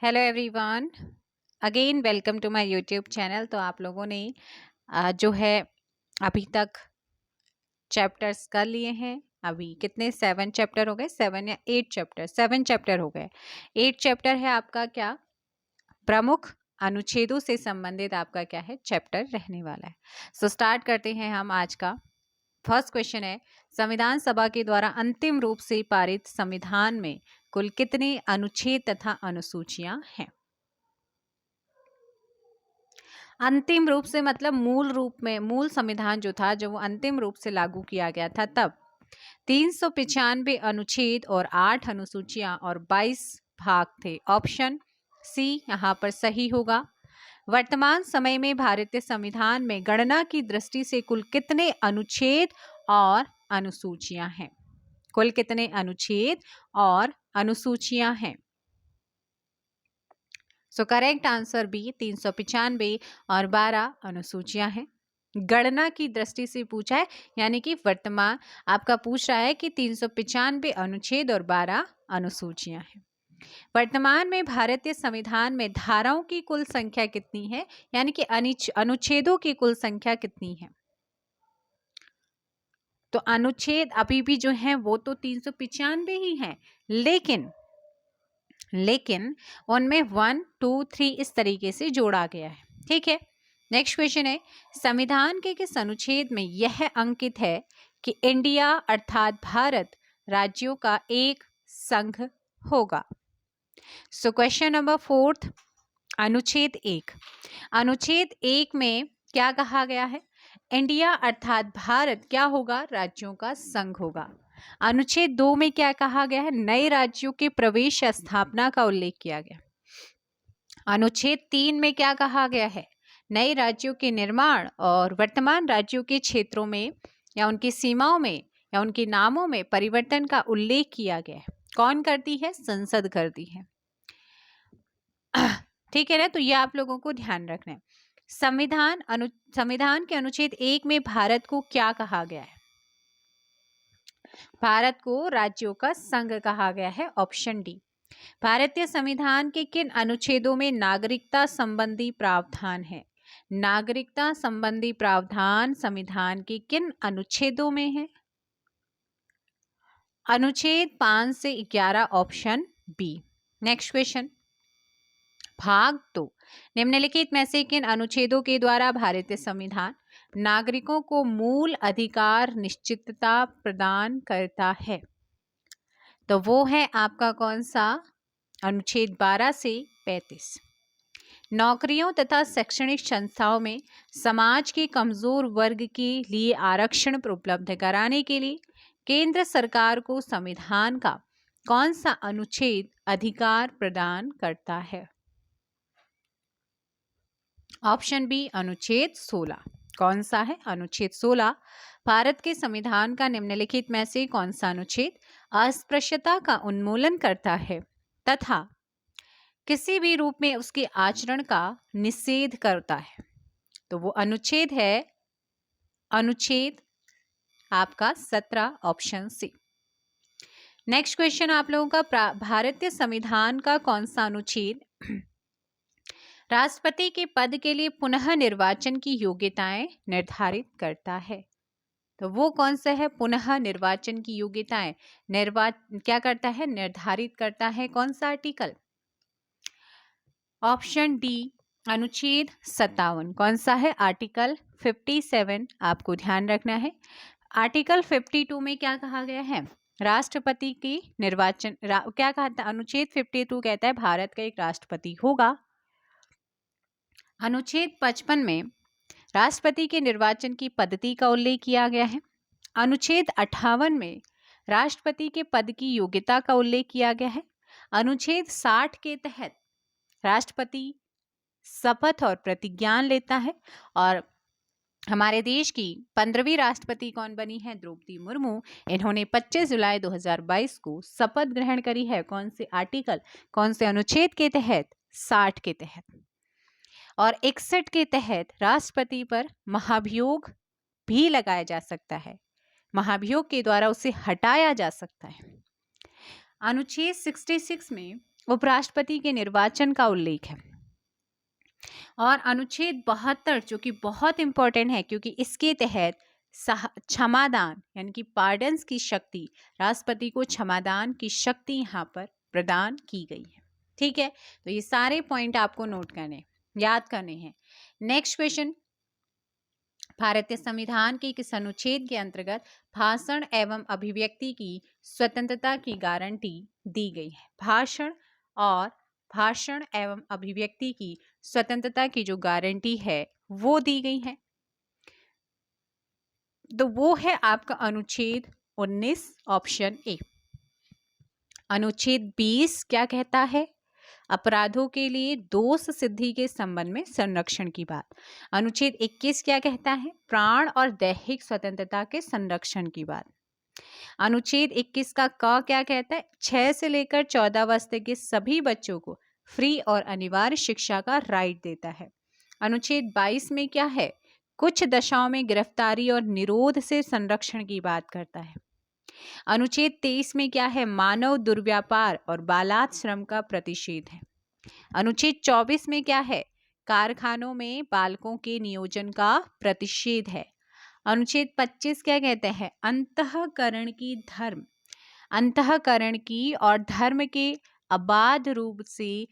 Hello everyone, again welcome to my YouTube channel. तो आप लोगों ने जो है अभी तक चैप्टर्स कर लिए हैं। अभी कितने 7 चैप्टर हो गए, 7 या 8 चैप्टर, 7 चैप्टर हो गए। 8 चैप्टर है आपका क्या, प्रमुख अनुच्छेदों से संबंधित आपका क्या है चैप्टर रहने वाला है। सो स्टार्ट करते हैं हम आज का। फर्स्ट क्वेश्चन है, संविधान सभा के द्वारा अंतिम रूप से पारित संविधान में कुल कितने अनुच्छेद तथा अनुसूचियां हैं? अंतिम रूप से मतलब मूल रूप में, मूल संविधान जो था, जो वो अंतिम रूप से लागू किया गया था तब 395 अनुच्छेद और 8 अनुसूचियां और 22 भाग थे। ऑप्शन सी यहाँ पर सही होगा। वर्तमान समय में भारतीय संविधान में गणना की दृष्टि से कुल कितने अनुच्छेद और अनुसूचियां हैं? कुल कितने अनुच्छेद और अनुसूचियां हैं? सो करेक्ट आंसर बी, 395 और 12 अनुसूचियां हैं। गणना की दृष्टि से पूछा है, यानी कि वर्तमान आपका पूछ रहा है कि 395 अनुच्छेद और 12 अनुसूचियां हैं। वर्तमान में भारतीय संविधान में धाराओं की कुल संख्या कितनी है, यानी कि अनुच्छेदों की कुल संख्या कितनी है? तो अनुच्छेद अभी भी जो है वो तो 395 ही हैं, लेकिन उनमें 1, 2, 3 इस तरीके से जोड़ा गया है। ठीक है, नेक्स्ट क्वेश्चन है, संविधान के किस अनुच्छेद में यह अंकित है कि इंडिया अर्थात भारत राज्यों का एक संघ होगा? सो क्वेश्चन नंबर 4, अनुच्छेद 1। अनुच्छेद 1 में क्या कहा गया है? इंडिया अर्थात भारत क्या होगा? राज्यों का संघ होगा। अनुच्छेद 2 में क्या कहा गया है? नए राज्यों के प्रवेश या स्थापना का उल्लेख किया गया। अनुच्छेद 3 में क्या कहा गया है? नए राज्यों के निर्माण और वर्तमान राज्यों के क्षेत्रों में या उनकी सीमाओं में या उनके नामों में परिवर्तन का उल्लेख किया गया है। कौन करती है? संसद करती है। ठीक है ना, तो ये आप लोगों को ध्यान रखना है। संविधान के अनुच्छेद 1 में भारत को क्या कहा गया है? भारत को राज्यों का संघ कहा गया है। Option D. भारतीय संविधान के किन अनुच्छेदों में नागरिकता संबंधी प्रावधान है? नागरिकता संबंधी प्रावधान संविधान के किन अनुच्छेदों में है? अनुच्छेद 5 से 11, ऑप्शन बी। नेक्स्ट क्वेश्चन, भाग 2, निम्नलिखित में से किन अनुच्छेदों के द्वारा भारतीय संविधान नागरिकों को मूल अधिकार निश्चितता प्रदान करता है? तो वो है आपका कौन सा? अनुच्छेद 12 से 35। नौकरियों तथा शैक्षणिक संस्थाओं में समाज के कमजोर वर्ग के लिए आरक्षण उपलब्ध कराने के लिए केंद्र सरकार को संविधान का कौन सा अनुच्छेद अधिकार प्रदान करता है? ऑप्शन बी, अनुच्छेद 16। कौन सा है? अनुच्छेद 16। भारत के संविधान का निम्नलिखित में से कौन सा अनुच्छेद अस्पृश्यता का उन्मूलन करता है तथा किसी भी रूप में उसके आचरण का निषेध करता है? तो वो अनुच्छेद है अनुच्छेद आपका 17, ऑप्शन सी। नेक्स्ट क्वेश्चन आप लोगों का, भारतीय संविधान का कौन सा अनुच्छेद राष्ट्रपति के पद के लिए पुनः निर्वाचन की योग्यताएं निर्धारित करता है? तो वो कौन सा है? पुनः निर्वाचन की योग्यताएं क्या करता है? निर्धारित करता है। कौन सा आर्टिकल? ऑप्शन डी, अनुच्छेद 57। कौन सा है? आर्टिकल 57। आपको ध्यान रखना है। आर्टिकल 52 में क्या कहा गया है? राष्ट्रपति की निर्वाचन क्या कहा था? अनुच्छेद 52 कहता है भारत का एक राष्ट्रपति होगा। अनुच्छेद 55 में राष्ट्रपति के निर्वाचन की पद्धति का उल्लेख किया गया है। अनुच्छेद 58 में राष्ट्रपति के पद की योग्यता का उल्लेख किया गया है। अनुच्छेद 60 के तहत राष्ट्रपति शपथ और प्रतिज्ञान लेता है और हमारे देश की 15वीं राष्ट्रपति कौन बनी है? द्रौपदी मुर्मू। इन्होंने 25 जुलाई 2022 को शपथ ग्रहण करी है। कौन से आर्टिकल, कौन से अनुच्छेद के तहत? 60 के तहत। और 61 के तहत राष्ट्रपति पर महाभियोग भी लगाया जा सकता है। महाभियोग के द्वारा उसे हटाया जा सकता है। अनुच्छेद 66 में उपराष्ट्रपति के निर्वाचन का उल्लेख है। और अनुच्छेद 72 जो कि बहुत इंपॉर्टेंट है क्योंकि इसके तहत क्षमादान यानी कि पार्डन्स की शक्ति, राष्ट्रपति को क्षमादान की शक्ति यहाँ पर प्रदान की गई है। ठीक है, तो ये सारे पॉइंट आपको नोट करने, याद करने हैं। नेक्स्ट क्वेश्चन, भारतीय संविधान के किस अनुच्छेद के अंतर्गत भाषण एवं अभिव्यक्ति की स्वतंत्रता की गारंटी दी गई है? भाषण एवं अभिव्यक्ति की स्वतंत्रता की जो गारंटी है वो दी गई है, तो वो है आपका अनुच्छेद 19 ऑप्शन ए। अनुच्छेद 20 क्या कहता है? अपराधों के लिए दोष सिद्धि के संबंध में संरक्षण की बात। अनुच्छेद 21 क्या कहता है? प्राण और दैहिक स्वतंत्रता के संरक्षण की बात। अनुच्छेद 21 का क क्या कहता है? 6 से लेकर 14 वर्ष तक के सभी बच्चों को फ्री और अनिवार्य शिक्षा का राइट देता है। अनुच्छेद 22 में क्या है? कुछ दशाओं में गिरफ्तारी और निरोध से संरक्षण की बात करता है। अनुच्छेद 23 में क्या है? मानव दुर्व्यापार और बालात श्रम का प्रतिषेध है। अनुच्छेद 24 में क्या है? कारखानों में बालकों के नियोजन का प्रतिषेध है। अनुच्छेद 25 क्या कहते हैं? अंतःकरण की और धर्म के अबाध रूप से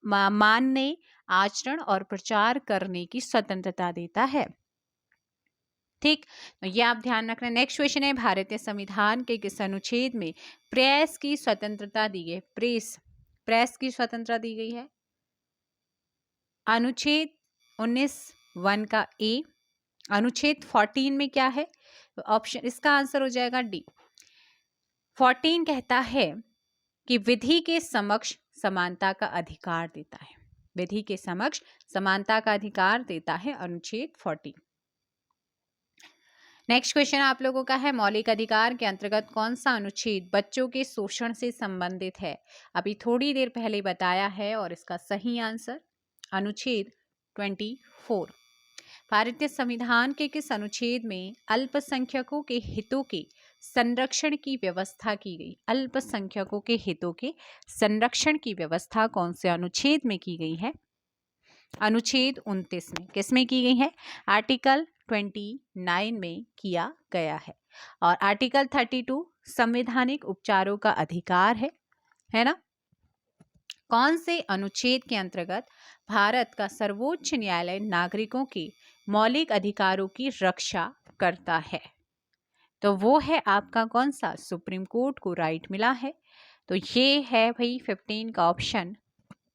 मानने, आचरण और प्रचार करने की स्वतंत्रता देता है। ठीक, तो ये आप ध्यान रखना। नेक्स्ट क्वेश्चन है, भारतीय संविधान के किस अनुच्छेद में प्रेस की स्वतंत्रता दी गई? प्रेस की स्वतंत्रता दी गई है। अनुच्छेद 19(1) का ए। अनुच्छेद 14 में क्या है? ऑप्शन, इसका आंसर हो जाएगा डी। 14 कहता है कि विधि के समक्ष समानता का अधिकार देता है। विधि के समक्ष समानता का अधिकार देता है अनुच्छेद 14। नेक्स्ट क्वेश्चन आप लोगों का है, मौलिक अधिकार के अंतर्गत कौन सा अनुच्छेद बच्चों के शोषण से संबंधित है? अभी थोड़ी देर पहले बताया है और इसका सही आंसर अनुच्छेद 24। भारतीय संविधान के किस अनुच्छेद में अल्पसंख्यकों के हितों के संरक्षण की व्यवस्था की गई? अल्पसंख्यकों के हितों के संरक्षण की व्यवस्था कौन से अनुच्छेद में की गई है? अनुच्छेद 29 में। किसमें की गई है? आर्टिकल 29 में किया गया है। और आर्टिकल 32 संवैधानिक उपचारों का अधिकार है ना? कौन से अनुच्छेद के अंतर्गत भारत का सर्वोच्च न्यायालय नागरिकों के मौलिक अधिकारों की रक्षा करता है? तो वो है आपका कौन सा? सुप्रीम कोर्ट को राइट मिला है। तो ये है भाई 15 का ऑप्शन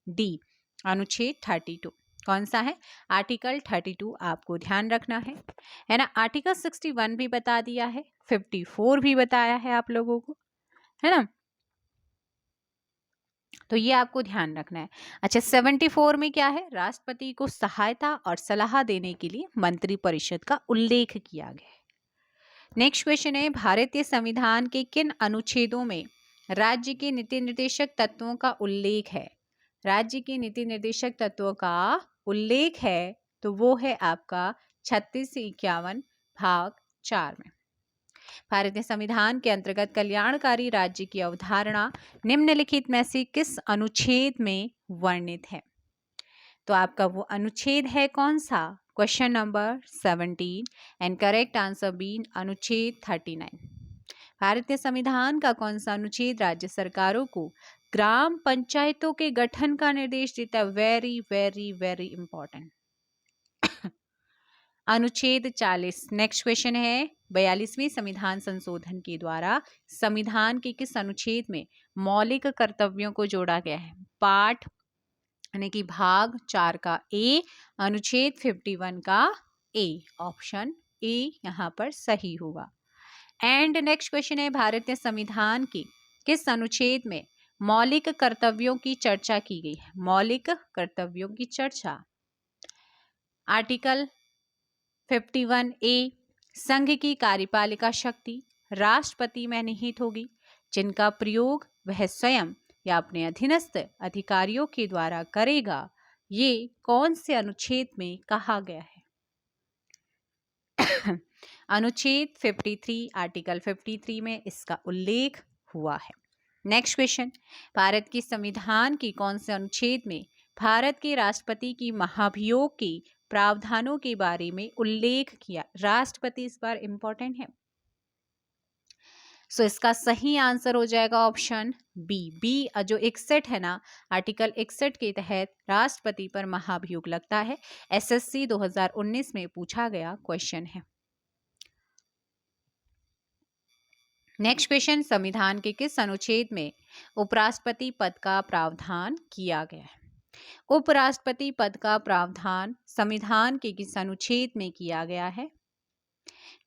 डी, अनुच्छेद 32। कौन सा है? आर्टिकल 32 आपको ध्यान रखना है ना? आर्टिकल 61 भी बता दिया है, 54 भी बताया है आप लोगों को, है ना? तो ये आपको ध्यान रखना है। अच्छा, 74 में क्या है? राष्ट्रपति को सहायता और सलाह देने के लिए मंत्रिपरिषद का उल्लेख किया गया है। नेक्स्ट क्वेश्चन है, भारतीय संविधान के किन अनुच्छेदों में राज्य के नीति निर्देशक तत्वों का उल्लेख है? राज्य के नीति निर्देशक तत्वों का उल्लेख है, तो वो है आपका 36 से 51 भाग 4 में। भारतीय संविधान के अंतर्गत कल्याणकारी राज्य की अवधारणा निम्नलिखित में से किस अनुच्छेद में वर्णित है? तो आपका वो अनुच्छेद है कौन सा? Question number 17 and correct answer B अनुच्छेद 39। भारतीय संविधान का कौन सा अनुच्छेद राज्य सरकारों को ग्राम पंचायतों के गठन का निर्देश देता है? Very very very important. अनुच्छेद 40। नेक्स्ट क्वेश्चन है, 42वें संविधान संशोधन के द्वारा संविधान के किस अनुच्छेद में मौलिक कर्तव्यों को जोड़ा गया है? पार्ट यानी कि भाग 4 का ए, अनुच्छेद 51 का ए। ऑप्शन ए यहाँ पर सही होगा। एंड नेक्स्ट क्वेश्चन है, भारतीय संविधान के किस अनुच्छेद में मौलिक कर्तव्यों की चर्चा की गई है? मौलिक कर्तव्यों की चर्चा आर्टिकल 51 ए, संघ की कार्यपालिका शक्ति राष्ट्रपति में निहित होगी, जिनका प्रयोग वह स्वयं या अपने अधीनस्थ अधिकारियों के द्वारा करेगा। ये कौन से अनुच्छेद में कहा गया है? अनुच्छेद 53, आर्टिकल 53 में इसका उल्लेख हुआ है। नेक्स्ट क्वेश्चन, भारत के संविधान की कौन से अनुच्छेद में भारत के राष्ट्रपति की महाभियोग के प्रावधानों के बारे में उल्लेख किया? राष्ट्रपति इस बार इंपॉर्टेंट है। सो इसका सही आंसर हो जाएगा ऑप्शन बी। जो 61 है ना, आर्टिकल 61 के तहत राष्ट्रपति पर महाभियोग लगता है। एसएससी 2019 में पूछा गया क्वेश्चन है। नेक्स्ट क्वेश्चन, संविधान के किस अनुच्छेद में उपराष्ट्रपति पद का प्रावधान किया गया है? उपराष्ट्रपति पद का प्रावधान संविधान के किस अनुच्छेद में किया गया है?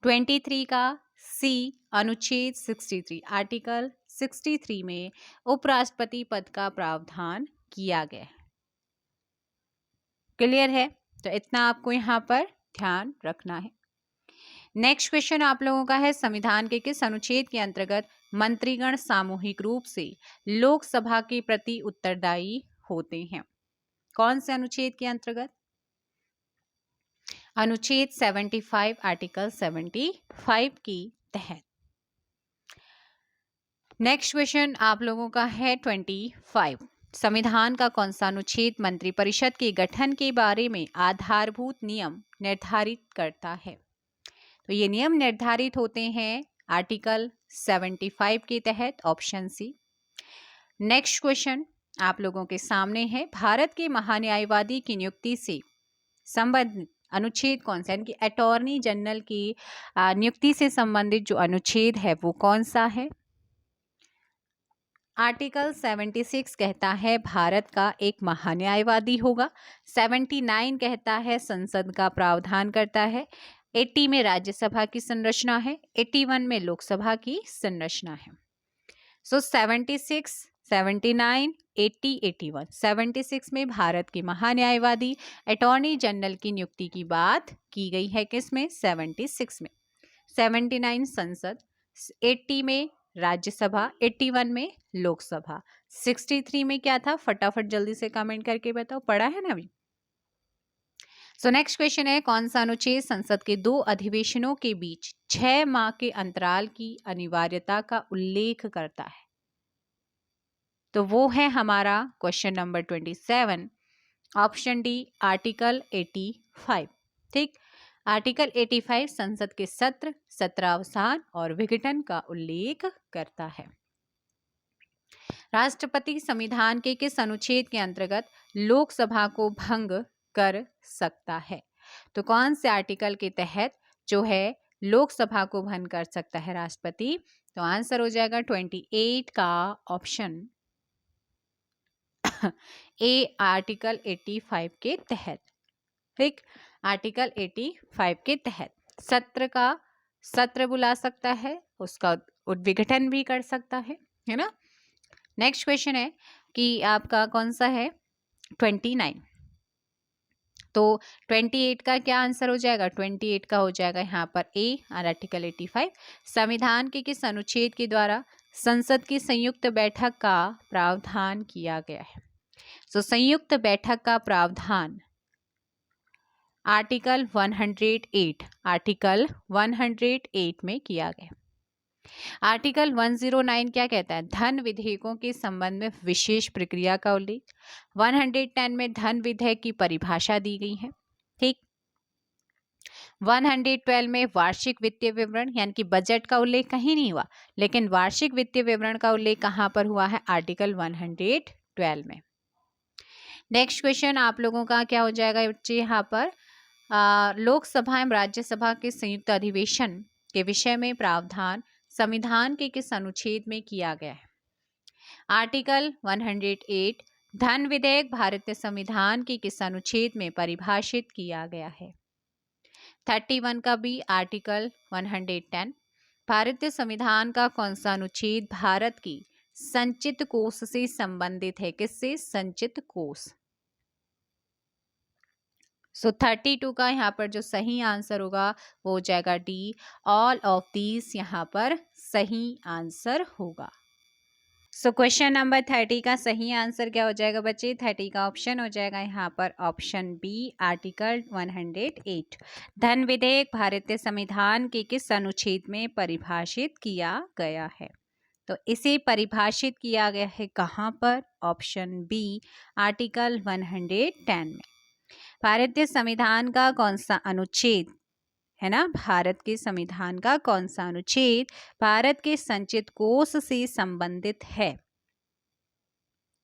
23 का सी, अनुच्छेद 63, आर्टिकल 63 में उपराष्ट्रपति पद का प्रावधान किया गया है। क्लियर है? तो इतना आपको यहाँ पर ध्यान रखना है। नेक्स्ट क्वेश्चन आप लोगों का है, संविधान के किस अनुच्छेद के अंतर्गत मंत्रीगण सामूहिक रूप से लोकसभा के प्रति उत्तरदायी होते हैं? कौन से अनुच्छेद के अंतर्गत? अनुच्छेद 75, आर्टिकल 75 की तहत। नेक्स्ट क्वेश्चन आप लोगों का है 25, संविधान का कौन सा अनुच्छेद मंत्रिपरिषद के गठन के बारे में आधारभूत नियम निर्धारित करता है? तो ये नियम निर्धारित होते हैं आर्टिकल 75 के तहत, ऑप्शन सी। नेक्स्ट क्वेश्चन आप लोगों के सामने है, भारत के महान्यायवादी की नियुक्ति से संबंधित अनुच्छेद कौन सा? यानी कि अटॉर्नी जनरल की नियुक्ति से संबंधित जो अनुच्छेद है वो कौन सा है? आर्टिकल 76 कहता है भारत का एक महान्यायवादी होगा। 79 कहता है संसद का प्रावधान करता है। 80 में राज्यसभा की संरचना है। 81 में लोकसभा की संरचना है। सो 76, 79, 80, 81, 76 में भारत के महान्यायवादी अटॉर्नी जनरल की नियुक्ति की बात की गई है। किसमें? 76 में। 79 संसद, 80 में राज्यसभा, 81 में लोकसभा, 63 में क्या था? फटाफट जल्दी से कमेंट करके बताओ, पढ़ा है ना अभी? सो नेक्स्ट क्वेश्चन है, कौन सा अनुच्छेद संसद के 2 अधिवेशनों के बीच 6 माह के अंतराल की अनिवार्यता का उल्लेख करता है? तो वो है हमारा question number 27, option D, article 85। ठीक, आर्टिकल 85 संसद के सत्र, सत्रावसान और विघटन का उल्लेख करता है। राष्ट्रपति संविधान के किस अनुच्छेद के अंतर्गत लोकसभा को भंग कर सकता है? तो कौन से आर्टिकल के तहत जो है लोकसभा को भंग कर सकता है राष्ट्रपति? तो आंसर हो जाएगा 28 का ऑप्शन ए, आर्टिकल 85 के तहत। ठीक, आर्टिकल 85 के तहत सत्र बुला सकता है, उसका विघटन भी कर सकता है ना। नेक्स्ट क्वेश्चन है कि आपका कौन सा है? 29। तो 28 का क्या आंसर हो जाएगा? 28 का हो जाएगा यहाँ पर ए, आर्टिकल 85। संविधान के किस अनुच्छेद के द्वारा संसद की संयुक्त बैठक का प्रावधान किया गया है? तो संयुक्त बैठक का प्रावधान आर्टिकल 108, आर्टिकल 108 में किया गया। आर्टिकल 109 क्या कहता है? धन विधेयकों के संबंध में विशेष प्रक्रिया का उल्लेख। 110 में धन विधेयक की परिभाषा दी गई है। ठीक, 112 में वार्षिक वित्तीय विवरण यानी कि बजट का उल्लेख कहीं नहीं हुआ, लेकिन वार्षिक वित्तीय विवरण का उल्लेख कहां पर हुआ है? आर्टिकल 112 में। नेक्स्ट क्वेश्चन आप लोगों का क्या हो जाएगा बच्चे? यहाँ पर लोकसभा एवं राज्यसभा के संयुक्त अधिवेशन के विषय में प्रावधान संविधान के किस अनुच्छेद में किया गया है? आर्टिकल 108। धन विधेयक भारतीय संविधान के किस अनुच्छेद में परिभाषित किया गया है? 31 का भी, आर्टिकल 110। भारतीय संविधान का कौन सा अनुच्छेद भारत की संचित कोष से संबंधित है? किससे? संचित कोष। सो 32 का यहाँ पर जो सही आंसर होगा वो हो जाएगा डी, ऑल ऑफ दीज यहाँ पर सही आंसर होगा। सो क्वेश्चन नंबर 30 का सही आंसर क्या हो जाएगा बच्चे? 30 का ऑप्शन हो जाएगा यहाँ पर ऑप्शन बी, आर्टिकल 108। धन विधेयक भारतीय संविधान के किस अनुच्छेद में परिभाषित किया गया है? तो इसे परिभाषित किया गया है कहाँ पर? ऑप्शन बी, आर्टिकल 110 में। भारतीय संविधान का कौन सा अनुच्छेद, है ना, भारत के संविधान का कौन सा अनुच्छेद भारत के संचित कोष से संबंधित है?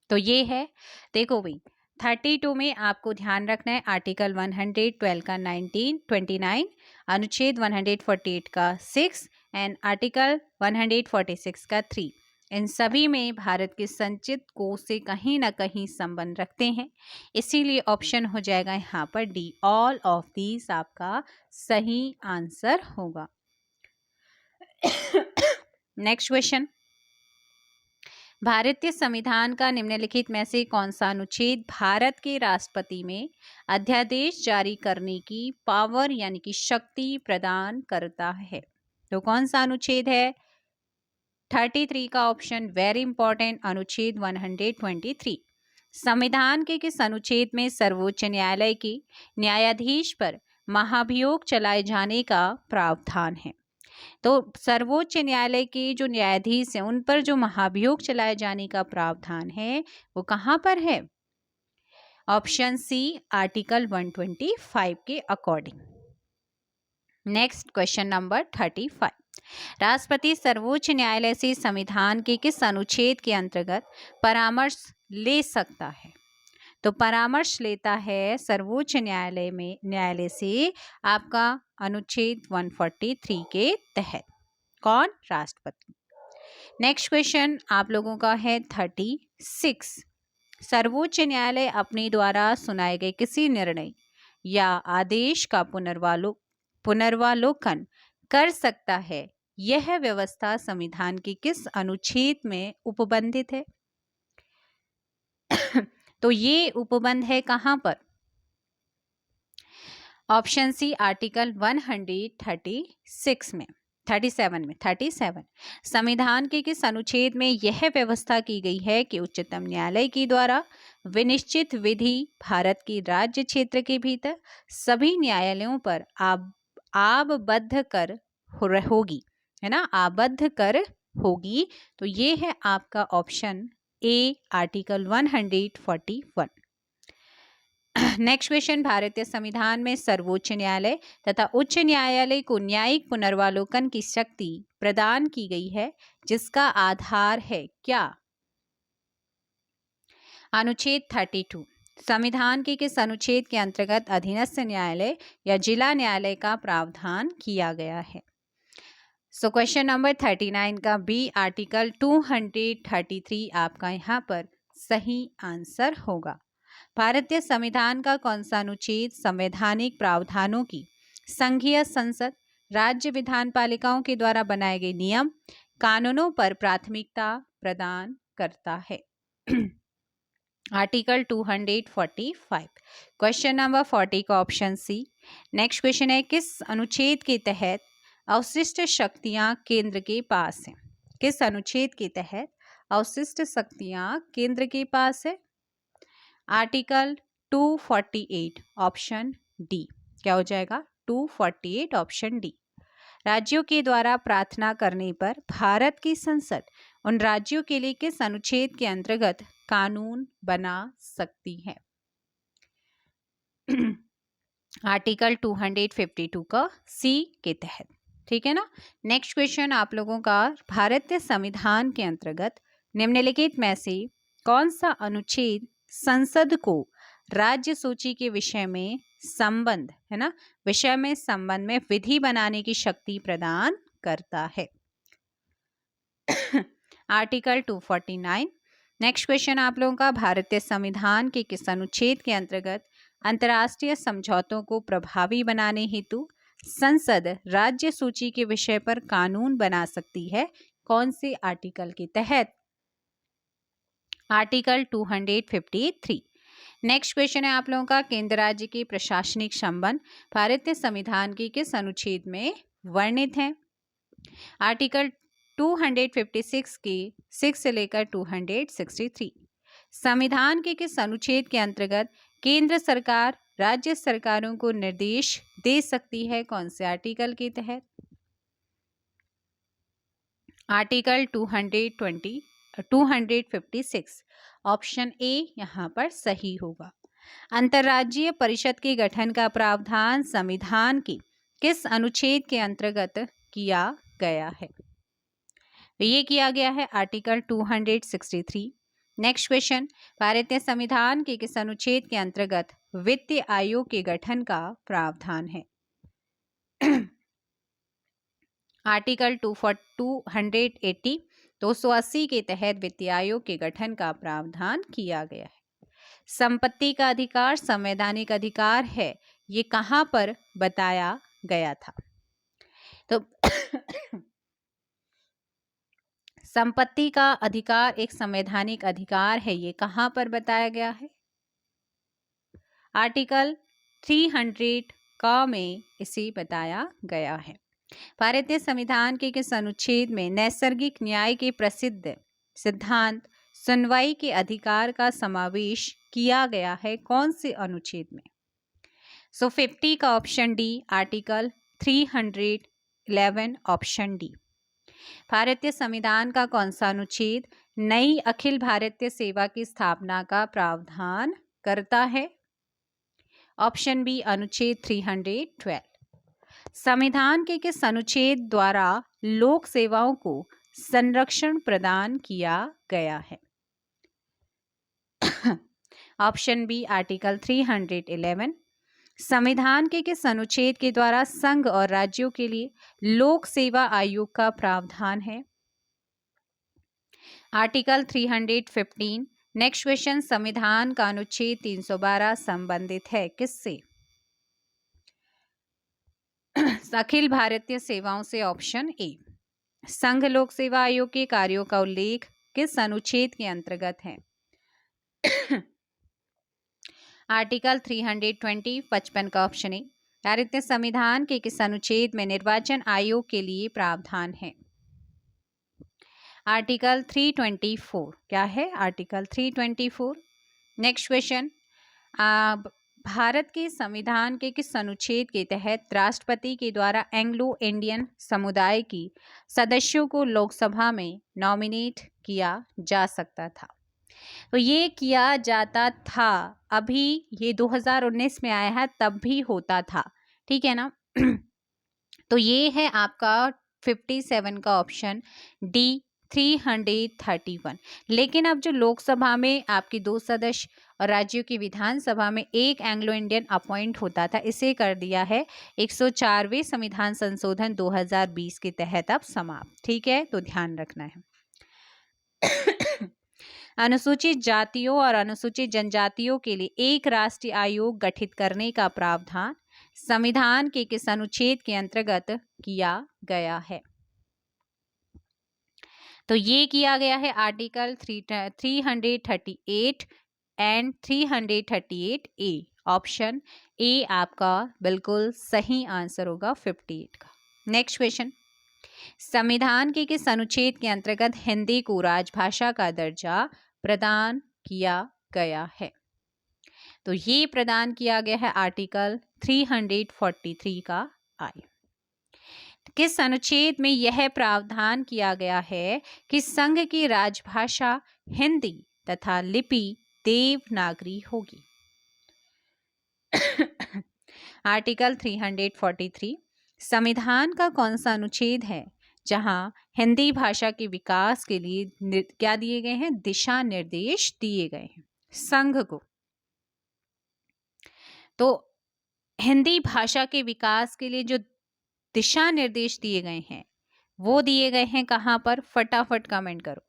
तो ये है, देखो भाई 32 में आपको ध्यान रखना है आर्टिकल 112 का 29, अनुच्छेद 148 का 6 एंड आर्टिकल 146 का 3। इन सभी में भारत के संचित कोष से कहीं ना कहीं संबंध रखते हैं, इसीलिए ऑप्शन हो जाएगा यहाँ पर डी, ऑल ऑफ दीज आपका सही आंसर होगा। नेक्स्ट क्वेश्चन, भारतीय संविधान का निम्नलिखित में से कौन सा अनुच्छेद भारत के राष्ट्रपति में अध्यादेश जारी करने की पावर यानी कि शक्ति प्रदान करता है? तो कौन सा अनुच्छेद है? 33 का ऑप्शन वेरी इंपॉर्टेंट, अनुच्छेद 123। संविधान के किस अनुच्छेद में सर्वोच्च न्यायालय के न्यायाधीश पर महाभियोग चलाए जाने का प्रावधान है? तो सर्वोच्च न्यायालय के जो न्यायाधीश हैं उन पर जो महाभियोग चलाए जाने का प्रावधान है वो कहाँ पर है? ऑप्शन सी, आर्टिकल 125 के अकॉर्डिंग। नेक्स्ट क्वेश्चन नंबर 35, राष्ट्रपति सर्वोच्च न्यायालय से संविधान के किस अनुच्छेद के अंतर्गत परामर्श ले सकता है? तो परामर्श लेता है सर्वोच्च न्यायालय से आपका अनुच्छेद 143 के तहत। कौन? राष्ट्रपति। नेक्स्ट क्वेश्चन आप लोगों का है 36, सर्वोच्च न्यायालय अपने द्वारा सुनाए गए किसी निर्णय या आदेश का पुनर्वालोकन कर सकता है, यह व्यवस्था संविधान के किस अनुच्छेद में उपबंधित है? तो ये उपबंध है कहां पर? ऑप्शन सी, आर्टिकल 137 में। 37 संविधान के किस अनुच्छेद में यह व्यवस्था की गई है कि उच्चतम न्यायालय के द्वारा विनिश्चित विधि भारत के राज्य क्षेत्र के भीतर सभी न्यायालयों पर आबद्ध कर होगी, है ना, आबद्ध कर होगी। तो ये है आपका option A, article 141। Next question, भारतीय संविधान में सर्वोच्च न्यायालय तथा उच्च न्यायालय को न्यायिक पुनर्वालोकन की शक्ति प्रदान की गई है, जिसका आधार है क्या? अनुच्छेद 32। संविधान के किस अनुच्छेद के अंतर्गत अधीनस्थ न्यायालय या जिला न्यायालय का प्रावधान किया गया है? सो क्वेश्चन नंबर 39 का बी, आर्टिकल 233 आपका यहाँ पर सही आंसर होगा। भारतीय संविधान का कौन सा अनुच्छेद संवैधानिक प्रावधानों की संघीय संसद, राज्य विधान पालिकाओं के द्वारा बनाए गए नियम कानूनों पर प्राथमिकता प्रदान करता है? आर्टिकल 245। क्वेश्चन नंबर 40 का ऑप्शन सी। नेक्स्ट क्वेश्चन है, किस अनुच्छेद के तहत अवशिष्ट शक्तियां केंद्र के पास हैं? किस अनुच्छेद के तहत अवशिष्ट शक्तियां केंद्र के पास है? Article 248 option D. क्या हो जाएगा? 248 ऑप्शन डी। राज्यों के द्वारा प्रार्थना करने पर भारत की संसद उन राज्यों के लिए किस अनुच्छेद के अंतर्गत कानून बना सकती है? आर्टिकल 252 का सी के तहत, ठीक है ना। नेक्स्ट क्वेश्चन आप लोगों का, भारतीय संविधान के अंतर्गत निम्नलिखित में से कौन सा अनुच्छेद संसद को राज्य सूची के विषय में संबंध, है ना, विषय में संबंध में विधि बनाने की शक्ति प्रदान करता है? आर्टिकल 249। नेक्स्ट क्वेश्चन आप लोगों का, भारतीय संविधान के किस अनुच्छेद के अंतर्गत अंतर्राष्ट्रीय समझौतों को प्रभावी बनाने हेतु संसद राज्य सूची के विषय पर कानून बना सकती है? कौन से आर्टिकल के तहत? आर्टिकल 253। नेक्स्ट क्वेश्चन है आप लोगों का, केंद्र राज्य के प्रशासनिक संबंध भारतीय संविधान के किस अनुच्छेद में वर्णित हैं? आर्टिकल 256 के 6 से लेकर 263। संविधान के किस अनुच्छेद के अंतर्गत केंद्र सरकार राज्य सरकारों को निर्देश दे सकती है? कौन से आर्टिकल के तहत? आर्टिकल 256 ऑप्शन ए यहाँ पर सही होगा। अंतर्राज्यीय परिषद के गठन का प्रावधान संविधान के किस अनुच्छेद के अंतर्गत किया गया है? ये किया गया है आर्टिकल 263। नेक्स्ट क्वेश्चन, भारतीय संविधान के किस अनुच्छेद के अंतर्गत वित्तीय आयोग के गठन का प्रावधान है? आर्टिकल 280 के तहत वित्तीय आयोग के गठन का प्रावधान किया गया है। संपत्ति का अधिकार संवैधानिक अधिकार है, ये कहाँ पर बताया गया था? तो संपत्ति का अधिकार एक संवैधानिक अधिकार है, ये कहाँ पर बताया गया है? आर्टिकल 300 का में इसे बताया गया है। भारतीय संविधान के किस अनुच्छेद में नैसर्गिक न्याय के प्रसिद्ध सिद्धांत सुनवाई के अधिकार का समावेश किया गया है? कौन से अनुच्छेद में? 50 का option D, article 311 option D. भारतीय संविधान का कौन सा अनुच्छेद नई अखिल भारतीय सेवा की स्थापना का प्रावधान करता है? ऑप्शन बी, अनुच्छेद 312। संविधान के किस अनुच्छेद द्वारा लोक सेवाओं को संरक्षण प्रदान किया गया है? Option B, article 311। संविधान के किस अनुच्छेद के द्वारा संघ और राज्यों के लिए लोक सेवा आयोग का प्रावधान है? आर्टिकल 315। नेक्स्ट क्वेश्चन, संविधान का अनुच्छेद 312 संबंधित है किससे? अखिल भारतीय सेवाओं से। Option A. संघ लोक सेवा आयोग के कार्यों का उल्लेख किस अनुच्छेद के अंतर्गत है? आर्टिकल 320 55 का ऑप्शन ए। भारतीय संविधान के किस अनुच्छेद में निर्वाचन आयोग के लिए प्रावधान है? आर्टिकल 324। क्या है? आर्टिकल 324। नेक्स्ट क्वेश्चन, भारत के संविधान के किस अनुच्छेद के तहत राष्ट्रपति के द्वारा एंग्लो इंडियन समुदाय की सदस्यों को लोकसभा में नॉमिनेट किया जा सकता था? तो ये किया जाता था, अभी ये 2019 में आया है, तब भी होता था, ठीक है ना। तो ये है आपका 57 का ऑप्शन डी, 331। लेकिन अब जो लोकसभा में आपकी 2 सदस्य और राज्यों की विधानसभा में एक एंग्लो इंडियन अपॉइंट होता था, इसे कर दिया है 104वें संविधान संशोधन 2020 के तहत अब समाप्त, ठीक है, तो ध्यान रखना है। अनुसूचित जातियों और अनुसूचित जनजातियों के लिए एक राष्ट्रीय आयोग गठित करने का प्रावधान संविधान के किस अनुच्छेद के अंतर्गत किया गया है? तो ये किया गया है article 338 and 338 A. Option A आपका बिल्कुल सही आंसर होगा 58 का। नेक्स्ट क्वेश्चन, संविधान के किस अनुच्छेद के अंतर्गत हिंदी को राजभाषा का दर्जा प्रदान किया गया है? तो ये प्रदान किया गया है आर्टिकल 343 का आई। किस अनुच्छेद में यह प्रावधान किया गया है कि संघ की राजभाषा हिंदी तथा लिपि देवनागरी होगी? आर्टिकल 343। संविधान का कौन सा अनुच्छेद है जहां हिंदी भाषा के विकास के लिए क्या दिए गए हैं? दिशा निर्देश दिए गए हैं संघ को। तो हिंदी भाषा के विकास के लिए जो दिशा निर्देश दिए गए हैं वो दिए गए हैं कहां पर? फटाफट कमेंट करो।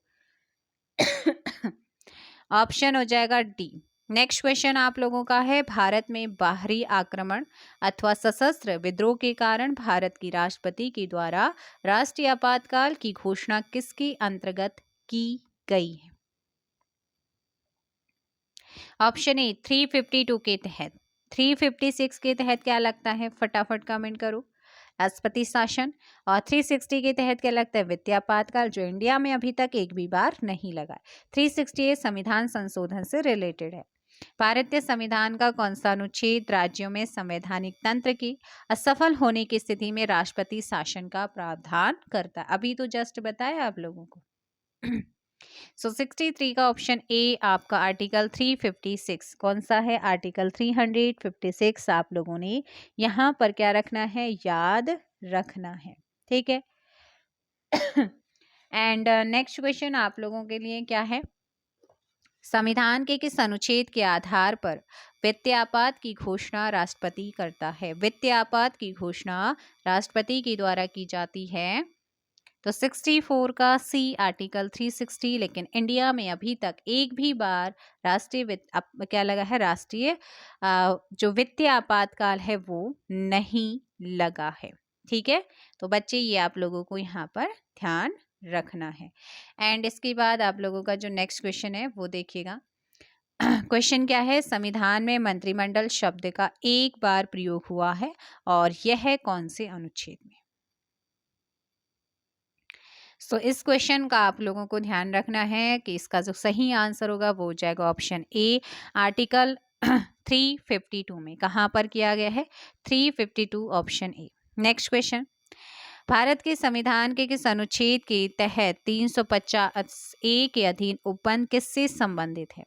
ऑप्शन हो जाएगा डी। नेक्स्ट क्वेश्चन आप लोगों का है, भारत में बाहरी आक्रमण अथवा सशस्त्र विद्रोह के कारण भारत की राष्ट्रपति के द्वारा राष्ट्रीय आपातकाल की घोषणा किसके अंतर्गत की गई है? ऑप्शन ए 352 के तहत, 356 के तहत क्या लगता है? फटाफट कमेंट करो। राष्ट्रपति शासन। और 360 के तहत क्या लगता है? वित्तीय आपातकाल, जो इंडिया में अभी तक एक भी बार नहीं लगा। 368 संविधान संशोधन से रिलेटेड है। भारतीय संविधान का कौन सा अनुच्छेद राज्यों में संवैधानिक तंत्र के असफल होने की स्थिति में राष्ट्रपति शासन का प्रावधान करता है? अभी तो जस्ट बताया आप लोगों को। सो 63 का ऑप्शन ए आपका आर्टिकल 356 कौन सा है? आर्टिकल 356 आप लोगों ने यहाँ पर क्या रखना है? याद रखना है, ठीक है। एंड नेक्स्ट क्वेश्चन आप लोगों के लिए क्या है? संविधान के किस अनुच्छेद के आधार पर वित्तीय आपात की घोषणा राष्ट्रपति करता है? वित्तीय आपात की घोषणा राष्ट्रपति के द्वारा की जाती है। तो 64 का सी आर्टिकल 360, लेकिन इंडिया में अभी तक एक भी बार राष्ट्रीय क्या लगा है? राष्ट्रीय जो वित्तीय आपातकाल है वो नहीं लगा है, ठीक है। तो बच्चे ये आप लोगों को यहाँ पर ध्यान रखना है। एंड इसके बाद आप लोगों का जो नेक्स्ट क्वेश्चन है वो देखिएगा। क्वेश्चन क्या है? संविधान में मंत्रिमंडल शब्द का एक बार प्रयोग हुआ है और यह कौन से अनुच्छेद में? सो इस क्वेश्चन का आप लोगों को ध्यान रखना है कि इसका जो सही आंसर होगा वो हो जाएगा ऑप्शन ए आर्टिकल 352 में। कहाँ पर किया गया है? 352 option A. Next question, Bharat के संविधान के किस अनुच्छेद के तहत 350 ए के अधीन उपबंध किससे संबंधित है?